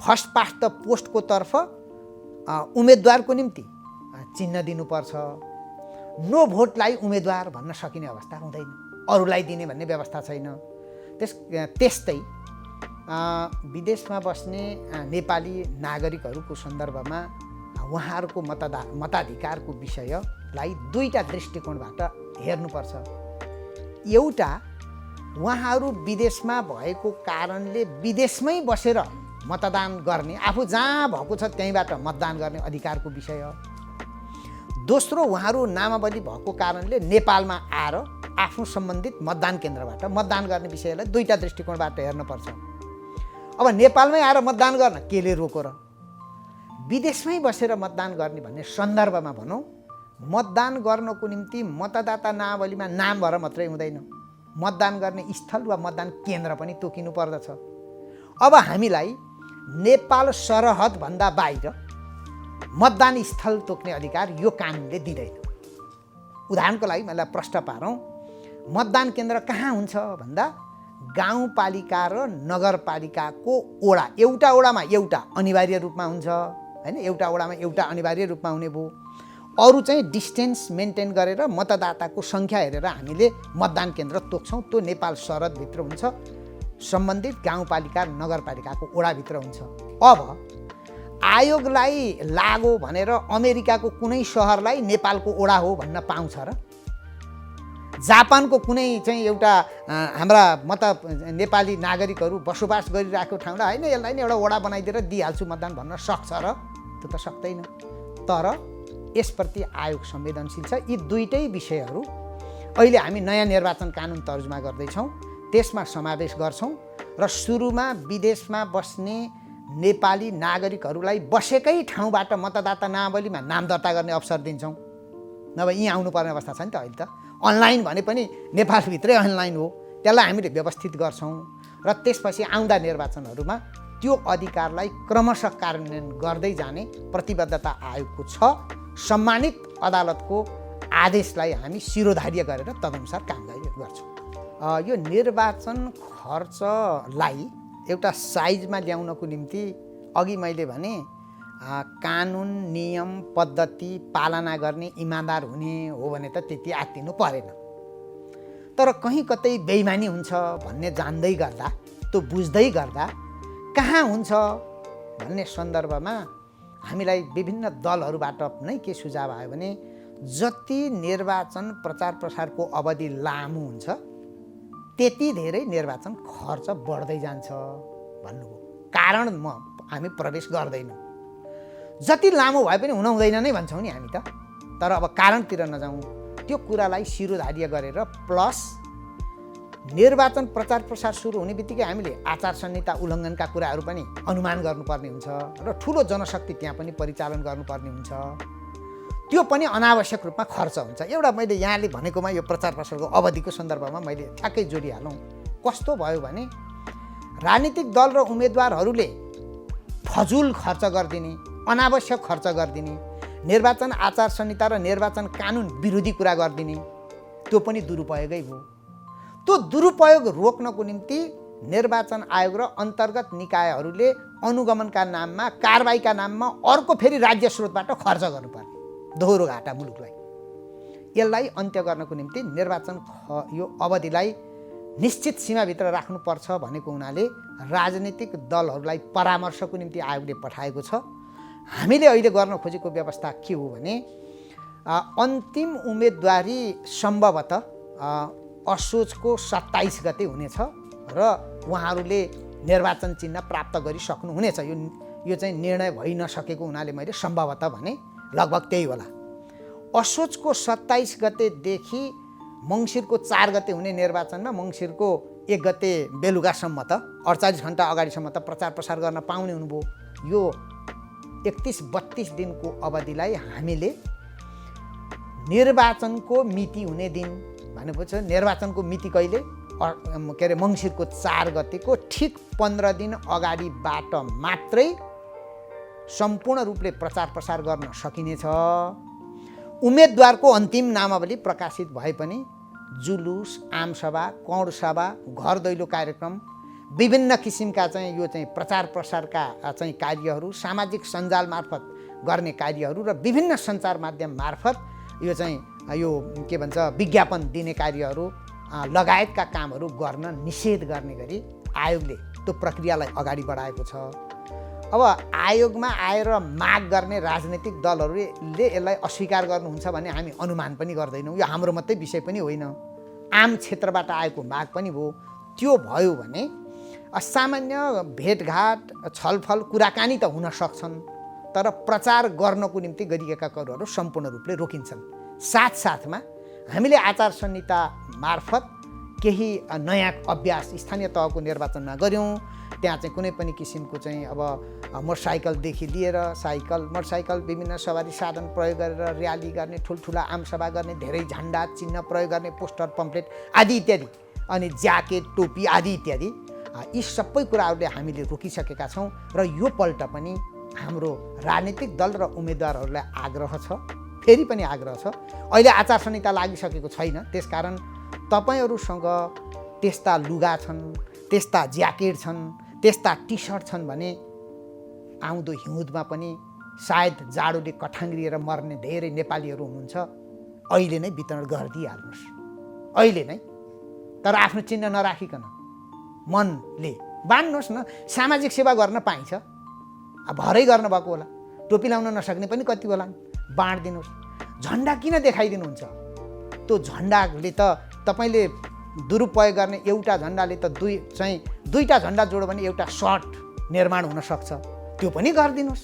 फर्स्ट पास्ट द पोस्टको तर्फ उम्मेदवारको निम्ति चिन्ह दिनुपर्छ। नो भोटलाई उम्मेदवार भन्न सकिने अवस्था हुँदैन। अरूलाई दिने भन्ने व्यवस्था छैन। त्यस्तै विदेशमा बस्ने नेपाली नागरिकहरूको सन्दर्भमा उहाँहरूको मताधिकारको विषयलाई दुईटा दृष्टिकोणबाट हेर्नुपर्छ। एउटा, उहाँहरू विदेशमा भएको कारणले विदेशमै बसेर मतदान गर्ने, आफू जहाँ भएको छ त्यहीँबाट मतदान गर्ने अधिकारको विषय। दोस्रो, उहाँहरू नामावली भएको कारणले नेपालमा आएर आफ्नो सम्बन्धित मतदान केन्द्रबाट मतदान गर्ने विषयलाई दुईटा दृष्टिकोणबाट हेर्नुपर्छ। अब नेपालमै आएर मतदान गर्न केले रोको र? विदेशमै बसेर मतदान गर्ने भन्ने सन्दर्भमा भनौँ, मतदान गर्नको निम्ति मतदाता नामावलीमा नाम भएर मात्रै हुँदैन, मतदान गर्ने स्थल वा मतदान केन्द्र पनि तोकिनु पर्दछ। अब हामीलाई नेपाल सरहदभन्दा बाहिर मतदान स्थल तोक्ने अधिकार यो कानुनले दिँदैन। उदाहरणको लागि मलाई प्रश्न पारौँ, मतदान केन्द्र कहाँ हुन्छ भन्दा गाउँपालिका र नगरपालिकाको ओडा, एउटा ओडामा एउटा अनिवार्य रूपमा हुन्छ हैन, एउटा ओडामा एउटा अनिवार्य रूपमा हुने भयो। अरू चाहिँ डिस्टेन्स मेन्टेन गरेर मतदाताको सङ्ख्या हेरेर हामीले मतदान केन्द्र तोक्छौँ, त्यो नेपाल सरहदभित्र हुन्छ, सम्बन्धित गाउँपालिका नगरपालिकाको ओडाभित्र हुन्छ। अब आयोगलाई लागो भनेर अमेरिकाको कुनै सहरलाई नेपालको ओडा हो भन्न पाउँछ र? जापानको कुनै चाहिँ एउटा हाम्रा नेपाली नागरिकहरू बसोबास गरिरहेको ठाउँलाई होइन यसलाई नै एउटा ओडा बनाइदिएर दिइहाल्छु मतदान भन्न सक्छ र? त्यो त सक्दैन। तर यसप्रति आयोग संवेदनशील छ। यी दुईटै विषयहरू अहिले हामी नयाँ निर्वाचन कानुन तर्जुमा गर्दैछौँ, त्यसमा समावेश गर्छौँ र सुरुमा विदेशमा बस्ने नेपाली नागरिकहरूलाई बसेकै ठाउँबाट मतदाता नामावलीमा नाम दर्ता गर्ने अवसर दिन्छौँ। नभए यहीँ आउनुपर्ने अवस्था छ नि त। अहिले त अनलाइन भने पनि नेपालभित्रै अनलाइन हो, त्यसलाई हामीले व्यवस्थित गर्छौँ र त्यसपछि आउँदा निर्वाचनहरूमा त्यो अधिकारलाई क्रमशः कार्यान्वयन गर्दै जाने प्रतिबद्धता आयोगको छ। सम्मानित अदालतको आदेशलाई हामी शिरोधार्य गरेर तदनुसार काम गर्छौँ। यो निर्वाचन खर्चलाई एउटा साइजमा ल्याउनको निम्ति अघि मैले भने कानुन नियम पद्धति पालना गर्ने इमान्दार हुने हो भने त त्यति आत्तिनु परेन। तर कहीँ कतै बेइमानी हुन्छ भन्ने जान्दै गर्दा, त्यो बुझ्दै गर्दा कहाँ हुन्छ भन्ने सन्दर्भमा हामीलाई विभिन्न दलहरूबाट नै के सुझाव आयो भने जति निर्वाचन प्रचार प्रसारको अवधि लामो हुन्छ त्यति धेरै निर्वाचन खर्च बढ्दै जान्छ भन्नुभयो। कारण हामी प्रवेश गर्दैनौँ, जति लामो भए पनि हुँदैन नै भन्छौँ नि हामी त। तर अब कारणतिर नजाउँ, त्यो कुरालाई शिरोधार्य गरेर प्लस निर्वाचन प्रचार प्रसार सुरु हुने बित्तिकै हामीले आचार संहिता उल्लङ्घनका कुराहरू पनि अनुमान गर्नुपर्ने हुन्छ र ठुलो जनशक्ति त्यहाँ पनि परिचालन गर्नुपर्ने हुन्छ। त्यो पनि अनावश्यक रूपमा खर्च हुन्छ। एउटा मैले यहाँले भनेकोमा यो प्रचार प्रसारको अवधिको सन्दर्भमा मैले ठ्याक्कै जोडिहालौँ। कस्तो भयो भने राजनीतिक दल र उम्मेदवारहरूले फजुल खर्च गरिदिने, अनावश्यक खर्च गरिदिने, निर्वाचन आचार संहिता र निर्वाचन कानुन विरोधी कुरा गरिदिने, त्यो पनि दुरुपयोगै भयो। त्यो दुरुपयोग रोक्नको निम्ति निर्वाचन आयोग र अन्तर्गत निकायहरूले अनुगमनका नाममा, कारबाहीका नाममा अर्को फेरि राज्य स्रोतबाट खर्च गर्नुपर्ने दोहोरो घाटा मुलुकलाई। यसलाई अन्त्य गर्नको निम्ति निर्वाचन यो अवधिलाई निश्चित सीमाभित्र राख्नुपर्छ भनेको हुनाले राजनीतिक दलहरूलाई परामर्शको निम्ति आयोगले पठाएको छ। हामीले अहिले गर्न खोजेको व्यवस्था के हो भने अन्तिम उम्मेदवारी सम्भवतः असोजको 27 गते हुनेछ र उहाँहरूले निर्वाचन चिन्ह प्राप्त गरिसक्नुहुनेछ। यो चाहिँ निर्णय भइ नसकेको हुनाले मैले सम्भवतः भने लगभग त्यही होला। असोजको 27 गतेदेखि मङ्सिरको 4 गते हुने निर्वाचनमा मङ्सिरको 1 गते बेलुकासम्म त 48 घन्टा अगाडिसम्म त प्रचार प्रसार गर्न पाउने हुनुभयो। यो 31-32 दिनको अवधिलाई हामीले निर्वाचनको मिति हुने दिन भनेपछि निर्वाचनको मिति कहिले के अरे मङ्सिरको 4 गतेको ठिक 15 दिन अगाडिबाट मात्रै सम्पूर्ण रूपले प्रचार प्रसार गर्न सकिनेछ। उम्मेदवारको अन्तिम नामावली प्रकाशित भए पनि जुलुस, आमसभा, कौडसभा, घर दैलो कार्यक्रम, विभिन्न किसिमका चाहिँ यो चाहिँ प्रचार प्रसारका चाहिँ कार्यहरू, सामाजिक सञ्जाल मार्फत गर्ने कार्यहरू र विभिन्न सञ्चार माध्यम मार्फत यो चाहिँ यो के भन्छ विज्ञापन दिने कार्यहरू लगायतका कामहरू गर्न निषेध गर्ने गरी आयोगले त्यो प्रक्रियालाई अगाडि बढाएको छ। अब आयोगमा आएर माग गर्ने राजनीतिक दलहरूले यसलाई अस्वीकार गर्नुहुन्छ भने हामी अनुमान पनि गर्दैनौँ। यो हाम्रो मात्रै विषय पनि होइन, आम क्षेत्रबाट आएको माग पनि हो। त्यो भयो भने सामान्य भेटघाट छलफल कुराकानी त हुन सक्छन्, तर प्रचार गर्नको निम्ति गरिएका कुराहरू सम्पूर्ण रूपले रोकिन्छन्। साथसाथमा हामीले आचार संहिता मार्फत केही नयाँ अभ्यास स्थानीय तहको निर्वाचनमा गऱ्यौँ। त्यहाँ चाहिँ कुनै पनि किसिमको चाहिँ अब मोटरसाइकलदेखि लिएर मोटरसाइकल विभिन्न सवारी साधन प्रयोग गरेर र्याली गर्ने, ठुल्ठुला आमसभा गर्ने, धेरै झन्डा चिन्ह प्रयोग गर्ने, पोस्टर पम्पलेट आदि इत्यादि, अनि ज्याकेट टोपी आदि इत्यादि, यी सबै कुराहरूले हामीले रोकिसकेका छौँ। र यो पल्ट पनि हाम्रो राजनीतिक दल र उम्मेदवारहरूलाई आग्रह छ, फेरि पनि आग्रह छ। अहिले आचार संहिता लागिसकेको छैन, त्यसकारण तपाईँहरूसँग त्यस्ता लुगा छन्, त्यस्ता ज्याकेट छन्, त्यस्ता टी सर्ट छन् भने आउँदो हिउँदमा पनि सायद जाडोले कठाङ्ग्रिएर मर्ने धेरै नेपालीहरू हुनुहुन्छ, अहिले नै वितरण गरिदिइहाल्नुहोस्, अहिले नै। तर आफ्नो चिन्ह नराखिकन मनले बाँड्नुहोस् न। सामाजिक सेवा गर्न पाइन्छ, भरै गर्नुभएको होला, टोपी लाउन नसक्ने पनि कति होला, बाँडिदिनुहोस्। झन्डा किन देखाइदिनुहुन्छ? त्यो झन्डाले त तपाईँले दुरुपयोग गर्ने एउटा झन्डाले त दुईटा झन्डा जोड्यो भने एउटा सर्ट निर्माण हुनसक्छ, त्यो पनि गरिदिनुहोस्।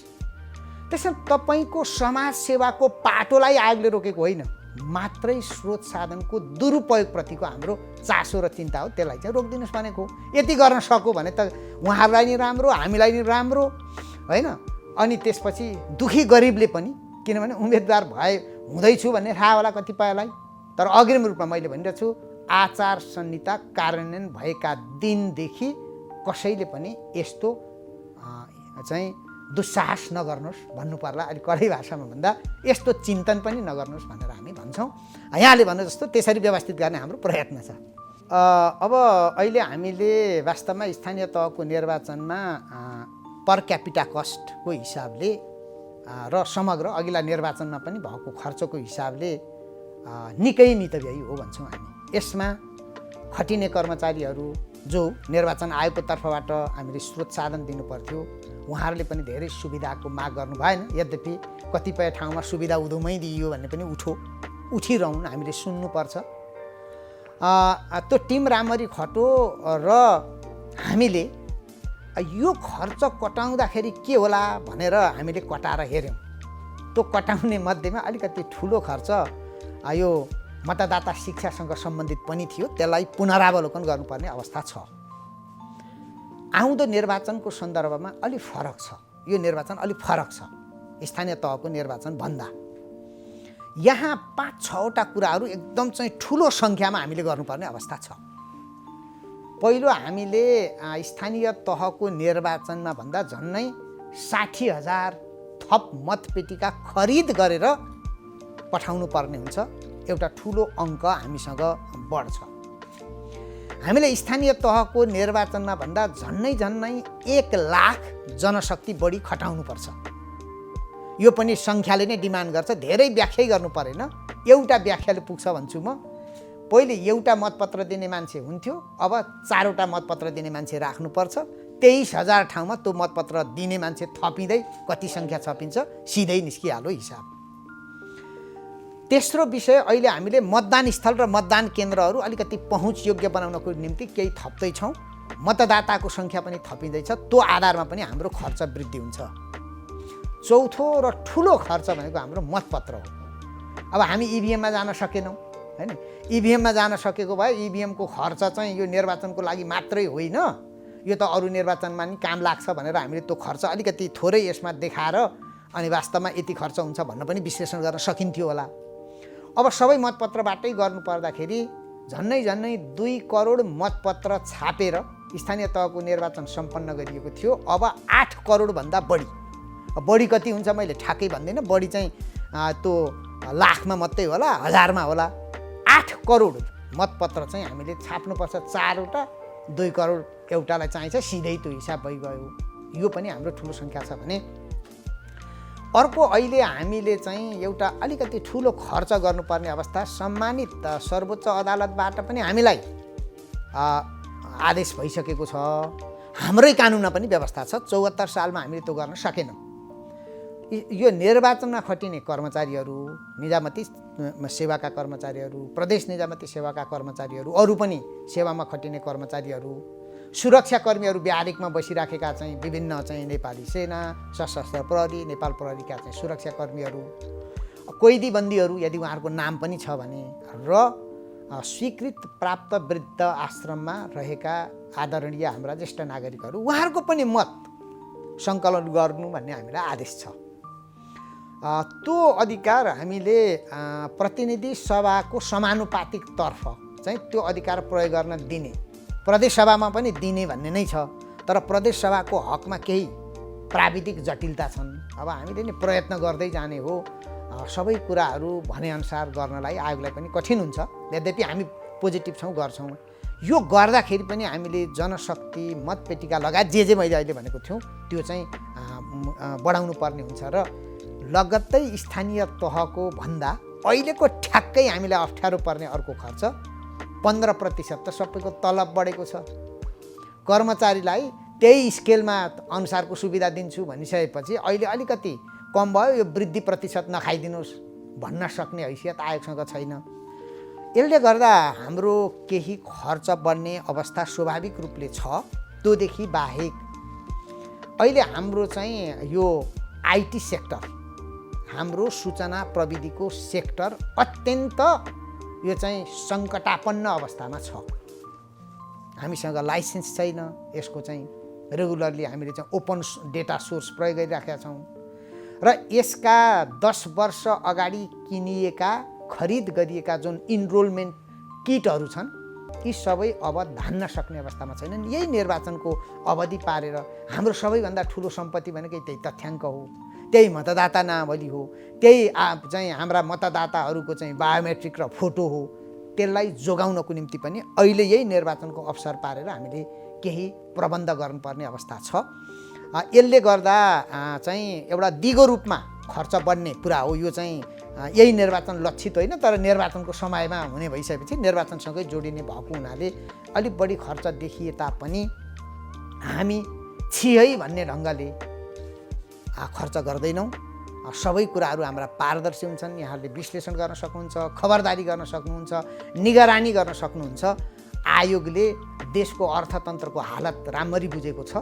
त्यसमा तपाईँको समाज सेवाको पाटोलाई आयोगले रोकेको होइन, मात्रै स्रोत साधनको दुरुपयोगप्रतिको हाम्रो चासो र चिन्ता हो, त्यसलाई चाहिँ रोकिदिनुहोस् भनेको। यति गर्न सक्यो भने त उहाँहरूलाई नि राम्रो, हामीलाई नि राम्रो, होइन? अनि त्यसपछि दुखी गरिबले पनि, किनभने उम्मेदवार हुँदैछु भन्ने थाहा होला कतिपयलाई, तर अग्रिम रूपमा मैले भनिरहेको छु, आचार संहिता कार्यान्वयन भएका दिनदेखि कसैले पनि यस्तो चाहिँ दुस्साहस नगर्नुहोस्, भन्नु पर्ला अलिक कडै भाषामा भन्दा यस्तो चिन्तन पनि नगर्नुहोस् भनेर हामी भन्छौँ। यहाँले भने जस्तो त्यसरी व्यवस्थित गर्ने हाम्रो प्रयत्न छ। अब अहिले हामीले वास्तवमा स्थानीय तहको निर्वाचनमा पर क्यापिटा कस्टको हिसाबले र समग्र अघिल्ला निर्वाचनमा पनि भएको खर्चको हिसाबले निकै मितव्ययी हो भन्छौँ हामी। यसमा खटिने कर्मचारीहरू जो निर्वाचन आयोगको तर्फबाट हामीले स्रोत साधन दिनुपर्थ्यो, उहाँहरूले पनि धेरै सुविधाको माग गर्नु भएन। यद्यपि कतिपय ठाउँमा सुविधा उधौमै दिइयो भन्ने पनि उठिरहन्, हामीले सुन्नुपर्छ। त्यो टिम राम्ररी खटो र हामीले यो खर्च कटाउँदाखेरि के होला भनेर हामीले कटाएर हेऱ्यौँ। त्यो कटाउने मध्येमा अलिकति ठुलो खर्च यो मतदाता शिक्षासँग सम्बन्धित पनि थियो, त्यसलाई पुनरावलोकन गर्नुपर्ने अवस्था छ। आउँदो निर्वाचनको सन्दर्भमा अलिक फरक छ, यो निर्वाचन अलिक फरक छ स्थानीय तहको निर्वाचन भन्दा। यहाँ 5-6वटा कुराहरू एकदम चाहिँ ठुलो सङ्ख्यामा हामीले गर्नुपर्ने अवस्था छ। पहिलो, हामीले स्थानीय तहको निर्वाचनमा भन्दा झन्नै 60,000 थप मतपेटिका खरिद गरेर पठाउनु पर्ने हुन्छ। एउटा ठुलो अङ्क हामीसँग बढ्छ। हामीले स्थानीय तहको निर्वाचनमा भन्दा झन्नै 1 लाख जनशक्ति बढी खटाउनुपर्छ। यो पनि सङ्ख्याले नै डिमान्ड गर्छ, धेरै व्याख्या गर्नु परेन, एउटा व्याख्याले पुग्छ भन्छु म। पहिले एउटा मतपत्र दिने मान्छे हुन्थ्यो, अब 4वटा मतपत्र दिने मान्छे राख्नुपर्छ। 23,000 ठाउँमा त्यो मतपत्र दिने मान्छे थपिँदै कति सङ्ख्या थपिन्छ सिधै निस्किहाल्यो हिसाब। तेस्रो विषय, अहिले हामीले मतदान स्थल र मतदान केन्द्रहरू अलिकति पहुँचयोग्य बनाउनको निम्ति केही थप्दैछौँ। मतदाताको सङ्ख्या पनि थपिँदैछ, त्यो आधारमा पनि हाम्रो खर्च वृद्धि हुन्छ। चौथो र ठुलो खर्च भनेको हाम्रो मतपत्र हो। अब हामी इभिएममा जान सकेनौँ, होइन? इभिएममा जान सकेको भए इभिएमको खर्च चाहिँ यो निर्वाचनको लागि मात्रै होइन, यो त अरू निर्वाचनमा नि काम लाग्छ भनेर हामीले त्यो खर्च अलिकति थोरै यसमा देखाएर अनि वास्तवमा यति खर्च हुन्छ भन्न पनि विश्लेषण गर्न सकिन्थ्यो होला। अब सबै मतपत्रबाटै गर्नु पर्दाखेरि झन्नै 2 करोड मतपत्र छापेर स्थानीय तहको निर्वाचन सम्पन्न गरिएको थियो। अब 8 करोडभन्दा बढी कति हुन्छ मैले ठ्याक्कै भन्दिनँ, बढी चाहिँ त्यो लाखमा मात्रै होला, हजारमा होला। 8 करोड मतपत्र चाहिँ हामीले छाप्नुपर्छ, 4वटा 2 करोड एउटालाई चाहिन्छ, सिधै त्यो हिसाब भइगयो। यो पनि हाम्रो ठुलो सङ्ख्या छ भने अर्को अहिले हामीले चाहिँ एउटा अलिकति ठुलो खर्च गर्नुपर्ने अवस्था सम्मानित सर्वोच्च अदालतबाट पनि हामीलाई आदेश भइसकेको छ। हाम्रै कानुनमा पनि व्यवस्था छ। 74 सालमा हामीले त्यो गर्न सकेनौँ। यो निर्वाचनमा खटिने कर्मचारीहरू, निजामती सेवाका कर्मचारीहरू, प्रदेश निजामती सेवाका कर्मचारीहरू, अरू पनि सेवामा खटिने कर्मचारीहरू, सुरक्षाकर्मीहरू, ब्यारेकमा बसिराखेका चाहिँ विभिन्न चाहिँ नेपाली सेना, सशस्त्र प्रहरी, नेपाल प्रहरीका चाहिँ सुरक्षाकर्मीहरू, कैदीबन्दीहरू यदि उहाँहरूको नाम पनि छ भने, र स्वीकृत प्राप्त वृद्ध आश्रममा रहेका आदरणीय हाम्रा ज्येष्ठ नागरिकहरू, उहाँहरूको पनि मत सङ्कलन गर्नु भन्ने हामीलाई आदेश छ। त्यो अधिकार हामीले प्रतिनिधि सभाको समानुपातिक तर्फ चाहिँ त्यो अधिकार प्रयोग गर्न दिने, प्रदेश सभामा पनि दिने भन्ने नै छ। तर प्रदेश सभाको हकमा केही प्राविधिक जटिलता छन्। अब हामीले नि प्रयत्न गर्दै जाने हो। सबै कुराहरू भनेअनुसार गर्नलाई आयोगलाई पनि कठिन हुन्छ। यद्यपि हामी पोजिटिभ छौँ, गर्छौँ। यो गर्दाखेरि पनि हामीले जनशक्ति, मतपेटिका लगायत जे मैले अहिले भनेको थियौँ त्यो चाहिँ बढाउनु पर्ने हुन्छ। र लगत्तै स्थानीय तहको भन्दा अहिलेको ठ्याक्कै हामीलाई अप्ठ्यारो पर्ने अर्को खर्च 15% त सबैको तलब बढेको छ। कर्मचारीलाई त्यही स्केलमा अनुसारको सुविधा दिन्छु भनिसकेपछि अहिले अलिकति कम भयो, यो वृद्धि प्रतिशत नखाइदिनुहोस् भन्न सक्ने हैसियत आयोगसँग छैन। यसले गर्दा हाम्रो केही खर्च बढ्ने अवस्था स्वाभाविक रूपले छ। त्योदेखि बाहेक अहिले हाम्रो चाहिँ यो आइटी सेक्टर, हाम्रो सूचना प्रविधिको सेक्टर अत्यन्त यो चाहिँ सङ्कटापन्न अवस्थामा छ। हामीसँग लाइसेन्स छैन। यसको चाहिँ रेगुलरली हामीले चाहिँ ओपन डेटा सोर्स प्रयोग गरिराखेका छौँ र यसका 10 वर्ष अगाडि किनिएका, खरिद गरिएका जुन इनरोलमेन्ट किटहरू छन् यी सबै अब धान्न सक्ने अवस्थामा छैनन्। यही निर्वाचनको अवधि पारेर हाम्रो सबैभन्दा ठुलो सम्पत्ति भनेकै त्यही तथ्याङ्क हो, त्यही मतदाता नावली हो, त्यही चाहिँ हाम्रा मतदाताहरूको चाहिँ बायोमेट्रिक र फोटो हो। त्यसलाई जोगाउनको निम्ति पनि अहिले यही निर्वाचनको अवसर पारेर हामीले केही प्रबन्ध गर्नुपर्ने अवस्था छ। यसले गर्दा चाहिँ एउटा दिगो रूपमा खर्च बढ्ने कुरा हो। यो चाहिँ यही निर्वाचन लक्षित होइन, तर निर्वाचनको समयमा हुने भइसकेपछि निर्वाचनसँगै जोडिने भएको हुनाले अलिक बढी खर्च देखिए तापनि हामी छियै भन्ने ढङ्गले खर्च गर्दैनौँ। सबै कुराहरू हाम्रा पारदर्शी हुन्छन्। यहाँहरूले विश्लेषण गर्न सक्नुहुन्छ, खबरदारी गर्न सक्नुहुन्छ, निगरानी गर्न सक्नुहुन्छ। आयोगले देशको अर्थतन्त्रको हालत राम्ररी बुझेको छ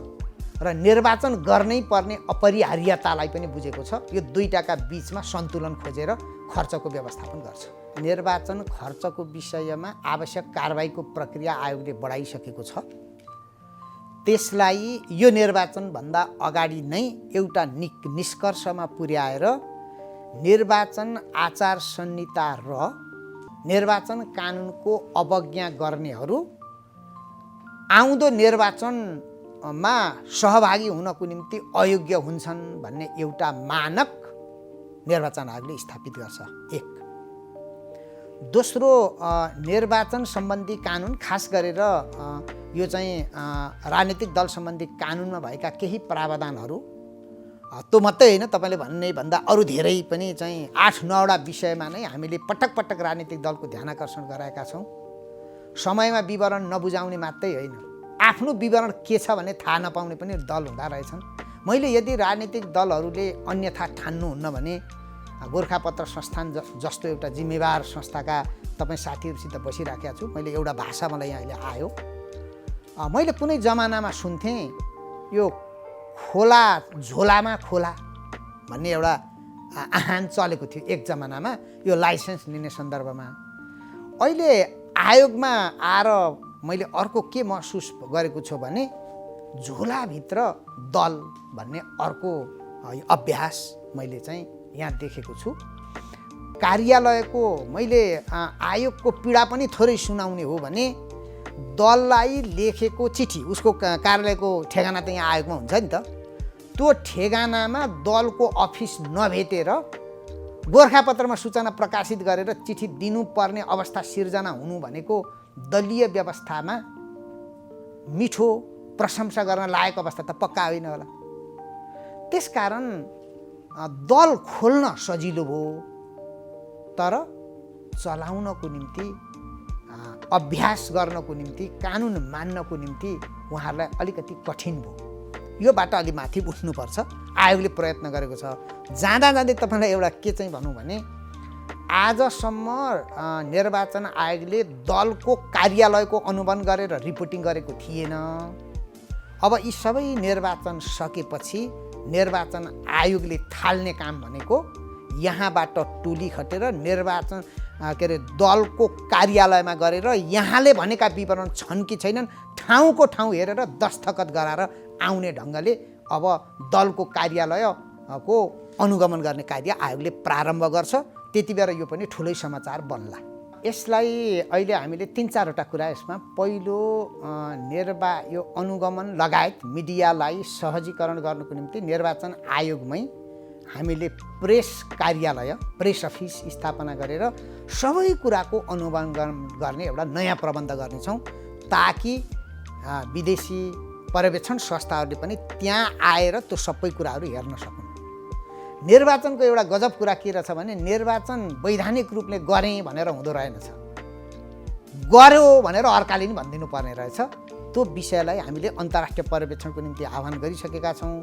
र निर्वाचन गर्नै पर्ने अपरिहार्यतालाई पनि बुझेको छ। यो दुईटाका बिचमा सन्तुलन खोजेर खर्चको व्यवस्थापन गर्छ। निर्वाचन खर्चको विषयमा आवश्यक कारबाहीको प्रक्रिया आयोगले बढाइसकेको छ। त्यसलाई यो निर्वाचनभन्दा अगाडि नै एउटा निष्कर्षमा पुर्याएर निर्वाचन आचार संहिता र निर्वाचन कानुनको अवज्ञा गर्नेहरू आउँदो निर्वाचनमा सहभागी हुनको निम्ति अयोग्य हुन्छन् भन्ने एउटा मानक निर्वाचन आयोगले स्थापित गर्छ। एक। दोस्रो, निर्वाचन सम्बन्धी कानुन, खास गरेर यो चाहिँ राजनीतिक दल सम्बन्धी कानुनमा भएका केही प्रावधानहरू, त्यो मात्रै होइन, तपाईँले भन्ने भन्दा अरू धेरै पनि चाहिँ 8-9वटा विषयमा नै हामीले पटक पटक राजनीतिक दलको ध्यान आकर्षण गराएका छौँ। समयमा विवरण नबुझाउने मात्रै होइन, आफ्नो विवरण के छ भने थाहा नपाउने पनि दल हुँदा रहेछन्। मैले यदि राजनीतिक दलहरूले अन्यथा ठान्नुहुन्न भने गोरखापत्र संस्थान जस्तो एउटा जिम्मेवार संस्थाका तपाईँ साथीहरूसित बसिराखेका छु। मैले एउटा भाषा मलाई अहिले आयो। मैले कुनै जमानामा सुन्थेँ यो खोला झोलामा खोला भन्ने एउटा आह्वान चलेको थियो एक जमानामा, यो लाइसेन्स लिने सन्दर्भमा। अहिले आयोगमा आएर मैले अर्को के महसुस गरेको छु भने झोलाभित्र दल भन्ने अर्को अभ्यास मैले चाहिँ यहाँ देखेको छु। कार्यालयको मैले आयोगको पीडा पनि थोरै सुनाउने हो भने दललाई लेखेको चिठी, उसको कार्यालयको ठेगाना त यहाँ आयोगमा हुन्छ नि त, त्यो ठेगानामा दलको अफिस नभेटेर गोरखापत्रमा सूचना प्रकाशित गरेर चिठी दिनुपर्ने अवस्था सिर्जना हुनु भनेको दलीय व्यवस्थामा मिठो प्रशंसा गर्न लायक अवस्था त पक्का होइन होला। त्यसकारण दल खोल्न सजिलो भयो, तर चलाउनको निम्ति, अभ्यास गर्नको निम्ति, कानुन मान्नको निम्ति उहाँहरूलाई अलिकति कठिन भयो। यो बाटो अलि माथि उठ्नुपर्छ, आयोगले प्रयत्न गरेको छ। जाँदा जाँदै तपाईँलाई एउटा के चाहिँ भनौँ भने, आजसम्म निर्वाचन आयोगले दलको कार्यालयको अनुगमन गरेर रिपोर्टिङ गरेको थिएन। अब यी सबै निर्वाचन सकेपछि निर्वाचन आयोगले थाल्ने काम भनेको यहाँबाट टोली खटेर निर्वाचन दलको कार्यालयमा गरेर यहाँले भनेका विवरण छन् कि छैनन् ठाउँको ठाउँ हेरेर दस्तखत गराएर आउने ढङ्गले अब दलको कार्यालयको अनुगमन गर्ने कार्य आयोगले प्रारम्भ गर्छ। त्यति बेला यो पनि ठुलै समाचार बन्ला। यसलाई अहिले हामीले 3-4वटा कुरा यसमा, पहिलो यो अनुगमन लगायत मिडियालाई सहजीकरण गर्नको निम्ति निर्वाचन आयोगमै हामीले प्रेस कार्यालय, प्रेस अफिस स्थापना गरेर सबै कुराको अनुगमन गर्ने एउटा नयाँ प्रबन्ध गर्नेछौँ, ताकि विदेशी पर्यवेक्षण संस्थाहरूले पनि त्यहाँ आएर त्यो सबै कुराहरू हेर्न सकुन्। निर्वाचनको एउटा गजब कुरा के रहेछ भने, निर्वाचन वैधानिक रूपले गरेँ भनेर हुँदो रहेनछ, गर्यो भनेर अर्काले नि भनिदिनु पर्ने रहेछ। त्यो विषयलाई हामीले अन्तर्राष्ट्रिय पर्यवेक्षणको निम्ति आह्वान गरिसकेका छौँ।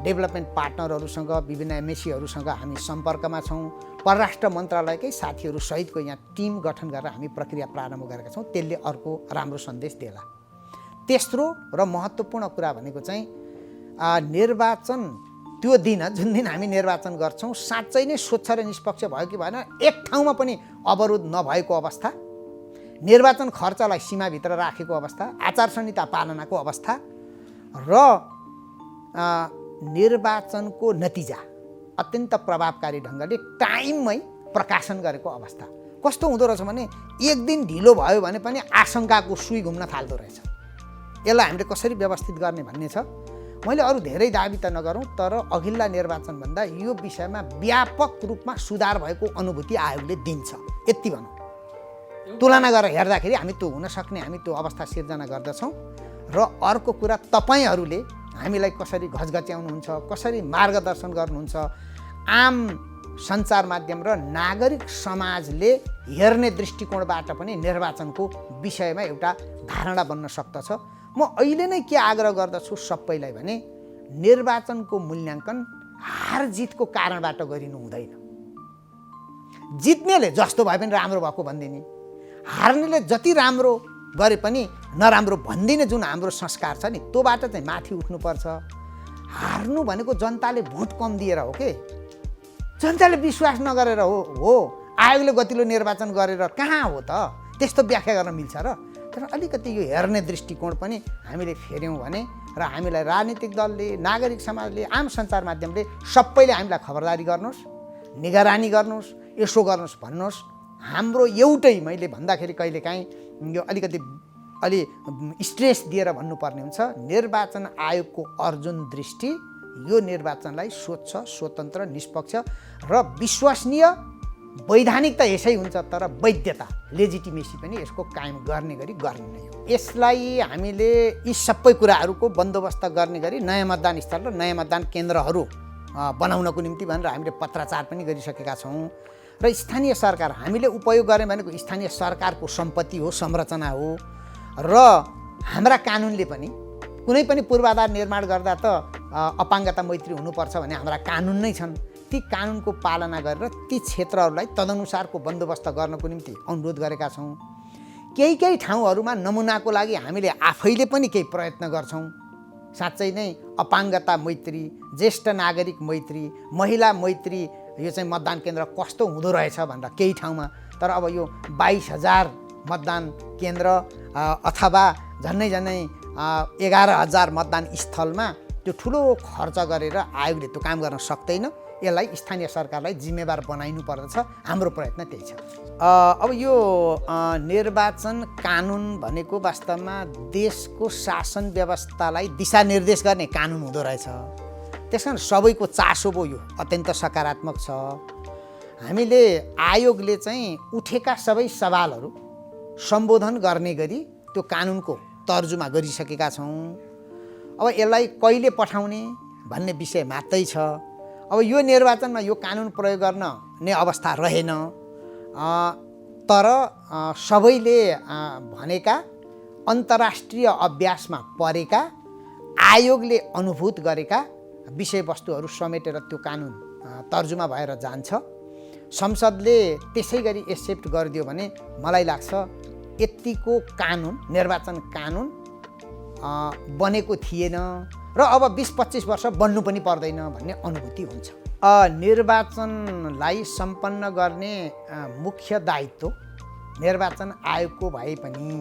डेभलपमेन्ट पार्टनरहरूसँग, विभिन्न एमएसीहरूसँग हामी सम्पर्कमा छौँ। परराष्ट्र मन्त्रालयकै साथीहरू सहितको यहाँ टिम गठन गरेर हामी प्रक्रिया प्रारम्भ गरेका छौँ। त्यसले अर्को राम्रो सन्देश देला। तेस्रो र महत्त्वपूर्ण कुरा भनेको चाहिँ निर्वाचन त्यो दिन, जुन दिन हामी निर्वाचन गर्छौँ, साँच्चै नै स्वच्छ र निष्पक्ष भयो कि भएन, एक ठाउँमा पनि अवरोध नभएको अवस्था, निर्वाचन खर्चलाई सीमाभित्र राखेको अवस्था, आचार संहिता पालनाको अवस्था र निर्वाचनको नतिजा अत्यन्त प्रभावकारी ढङ्गले टाइममै प्रकाशन गरेको अवस्था। कस्तो हुँदो रहेछ भने, एक दिन ढिलो भयो भने पनि आशंकाको सुई घुम्न थाल्दो रहेछ। यसलाई हामीले कसरी व्यवस्थित गर्ने भन्ने छ। मैले अरू धेरै दाबी त नगरौँ, तर अघिल्ला निर्वाचनभन्दा यो विषयमा व्यापक रूपमा सुधार भएको अनुभूति आयोगले दिन्छ, यति भनौँ। तुलना गरेर हेर्दाखेरि हामी त्यो हुन सक्ने, हामी त्यो अवस्था सिर्जना गर्दछौँ। र अर्को कुरा, तपाईँहरूले हामीलाई कसरी घचघच्याउनुहुन्छ, कसरी मार्गदर्शन गर्नुहुन्छ, आम सञ्चार माध्यम र नागरिक समाजले हेर्ने दृष्टिकोणबाट पनि निर्वाचनको विषयमा एउटा धारणा बन्न सक्दछ। म अहिले नै के आग्रह गर्दछु सबैलाई भने, निर्वाचनको मूल्याङ्कन हार जितको कारणबाट गरिनु हुँदैन। जित्नेले जस्तो भए पनि राम्रो भएको भनिदिने, हार्नेले जति राम्रो गरे पनि नराम्रो भनिदिने जुन हाम्रो संस्कार छ नि, त्योबाट चाहिँ माथि उठ्नुपर्छ। हार्नु भनेको जनताले भोट कम दिएर हो के, जनताले विश्वास नगरेर हो। आयोगले गतिलो निर्वाचन गरेर कहाँ हो त? त्यस्तो व्याख्या गर्न मिल्छ र? तर अलिकति यो हेर्ने दृष्टिकोण पनि हामीले फेर्यौँ भने, र हामीलाई राजनीतिक दलले, नागरिक समाजले, आम सञ्चार माध्यमले सबैले हामीलाई खबरदारी गर्नुहोस्, निगरानी गर्नुहोस्, यसो गर्नुहोस् भन्नुहोस्। हाम्रो एउटै, मैले भन्दाखेरि कहिलेकाहीँ यो अलिकति स्ट्रेस दिएर भन्नुपर्ने हुन्छ, निर्वाचन आयोगको अर्जुन दृष्टि यो निर्वाचनलाई स्वच्छ, स्वतन्त्र, निष्पक्ष र विश्वसनीय, वैधानिक त यसै हुन्छ, तर वैधता, लेजिटिमेसी पनि यसको कायम गर्ने गरी गर्ने नै हो। यसलाई हामीले यी सबै कुराहरूको बन्दोबस्त गर्ने गरी नयाँ मतदान स्थल र नयाँ मतदान केन्द्रहरू बनाउनको निम्ति भनेर हामीले पत्राचार पनि गरिसकेका छौँ। र स्थानीय सरकार हामीले उपयोग गर्ने भनेको स्थानीय सरकारको सम्पत्ति हो, संरचना हो। र हाम्रा कानुनले पनि कुनै पनि पूर्वाधार निर्माण गर्दा त अपाङ्गता मैत्री हुनुपर्छ भन्ने हाम्रा कानुन नै छन्। ती कानुनको पालना गरेर ती क्षेत्रहरूलाई तदनुसारको बन्दोबस्त गर्नको निम्ति अनुरोध गरेका छौँ। केही ठाउँहरूमा नमुनाको लागि हामीले आफैले पनि केही प्रयत्न गर्छौँ। साँच्चै नै अपाङ्गता मैत्री, ज्येष्ठ नागरिक मैत्री, महिला मैत्री, यो चाहिँ मतदान केन्द्र कस्तो हुँदो रहेछ भनेर केही ठाउँमा। तर अब यो 22,000 मतदान केन्द्र अथवा झन्नै 11,000 मतदान स्थलमा त्यो ठुलो खर्च गरेर आयोगले त्यो काम गर्न सक्दैन। यसलाई स्थानीय सरकारलाई जिम्मेवार बनाइनु पर्दछ। हाम्रो प्रयत्न त्यही छ। अब यो निर्वाचन कानुन भनेको वास्तवमा देशको शासन व्यवस्थालाई दिशानिर्देश गर्ने कानुन हुँदो रहेछ। त्यस कारण सबैको चासो भयो, यो अत्यन्त सकारात्मक छ। हामीले आयोगले चाहिँ उठेका सबै सवालहरू सम्बोधन गर्ने गरी त्यो कानुनको तर्जुमा गरिसकेका छौँ। अब यसलाई कहिले पठाउने भन्ने विषय मात्रै छ। अब यो निर्वाचनमा यो कानुन प्रयोग गर्न ने अवस्था रहेन। तर सबैले भनेका अन्तर्राष्ट्रिय अभ्यासमा परेका आयोगले अनुभूत गरेका विषयवस्तुहरू समेटेर त्यो कानुन तर्जुमा भएर जान्छ। संसदले त्यसै गरी एक्सेप्ट गरिदियो भने मलाई लाग्छ यतिको कानुन निर्वाचन कानुन बनेको थिएन र अब 20-25 वर्ष बन्नु पनि पर्दैन भन्ने अनुभूति हुन्छ। निर्वाचनलाई सम्पन्न गर्ने मुख्य दायित्व निर्वाचन आयोगको भए पनि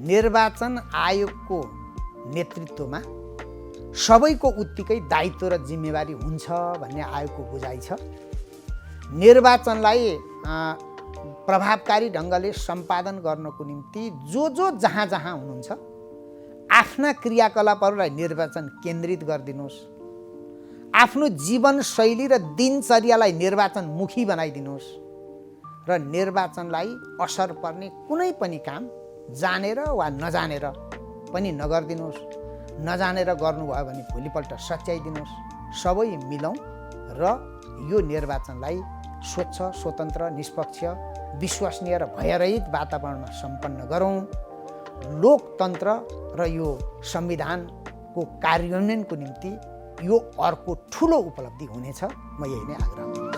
निर्वाचन आयोगको नेतृत्वमा सबैको उत्तिकै दायित्व र जिम्मेवारी हुन्छ भन्ने आयोगको बुझाइ छ। निर्वाचनलाई प्रभावकारी ढङ्गले सम्पादन गर्नको निम्ति जो जहाँ जहाँ हुनुहुन्छ आफ्ना क्रियाकलापहरूलाई निर्वाचन केन्द्रित गरिदिनुहोस्। आफ्नो जीवनशैली र दिनचर्यालाई निर्वाचनमुखी बनाइदिनुहोस् र निर्वाचनलाई असर पर्ने कुनै पनि काम जानेर वा नजानेर पनि नगरिदिनुहोस्। नजानेर गर्नुभयो भने भोलिपल्ट सच्याइदिनुहोस्। सबै मिलौँ र यो निर्वाचनलाई स्वच्छ, स्वतन्त्र, निष्पक्ष, विश्वसनीय र भयरहित वातावरणमा सम्पन्न गरौँ। लोकतन्त्र र यो संविधानको कार्यान्वयनको निम्ति यो अर्को ठुलो उपलब्धि हुनेछ। म यही नै आग्रह गर्छु।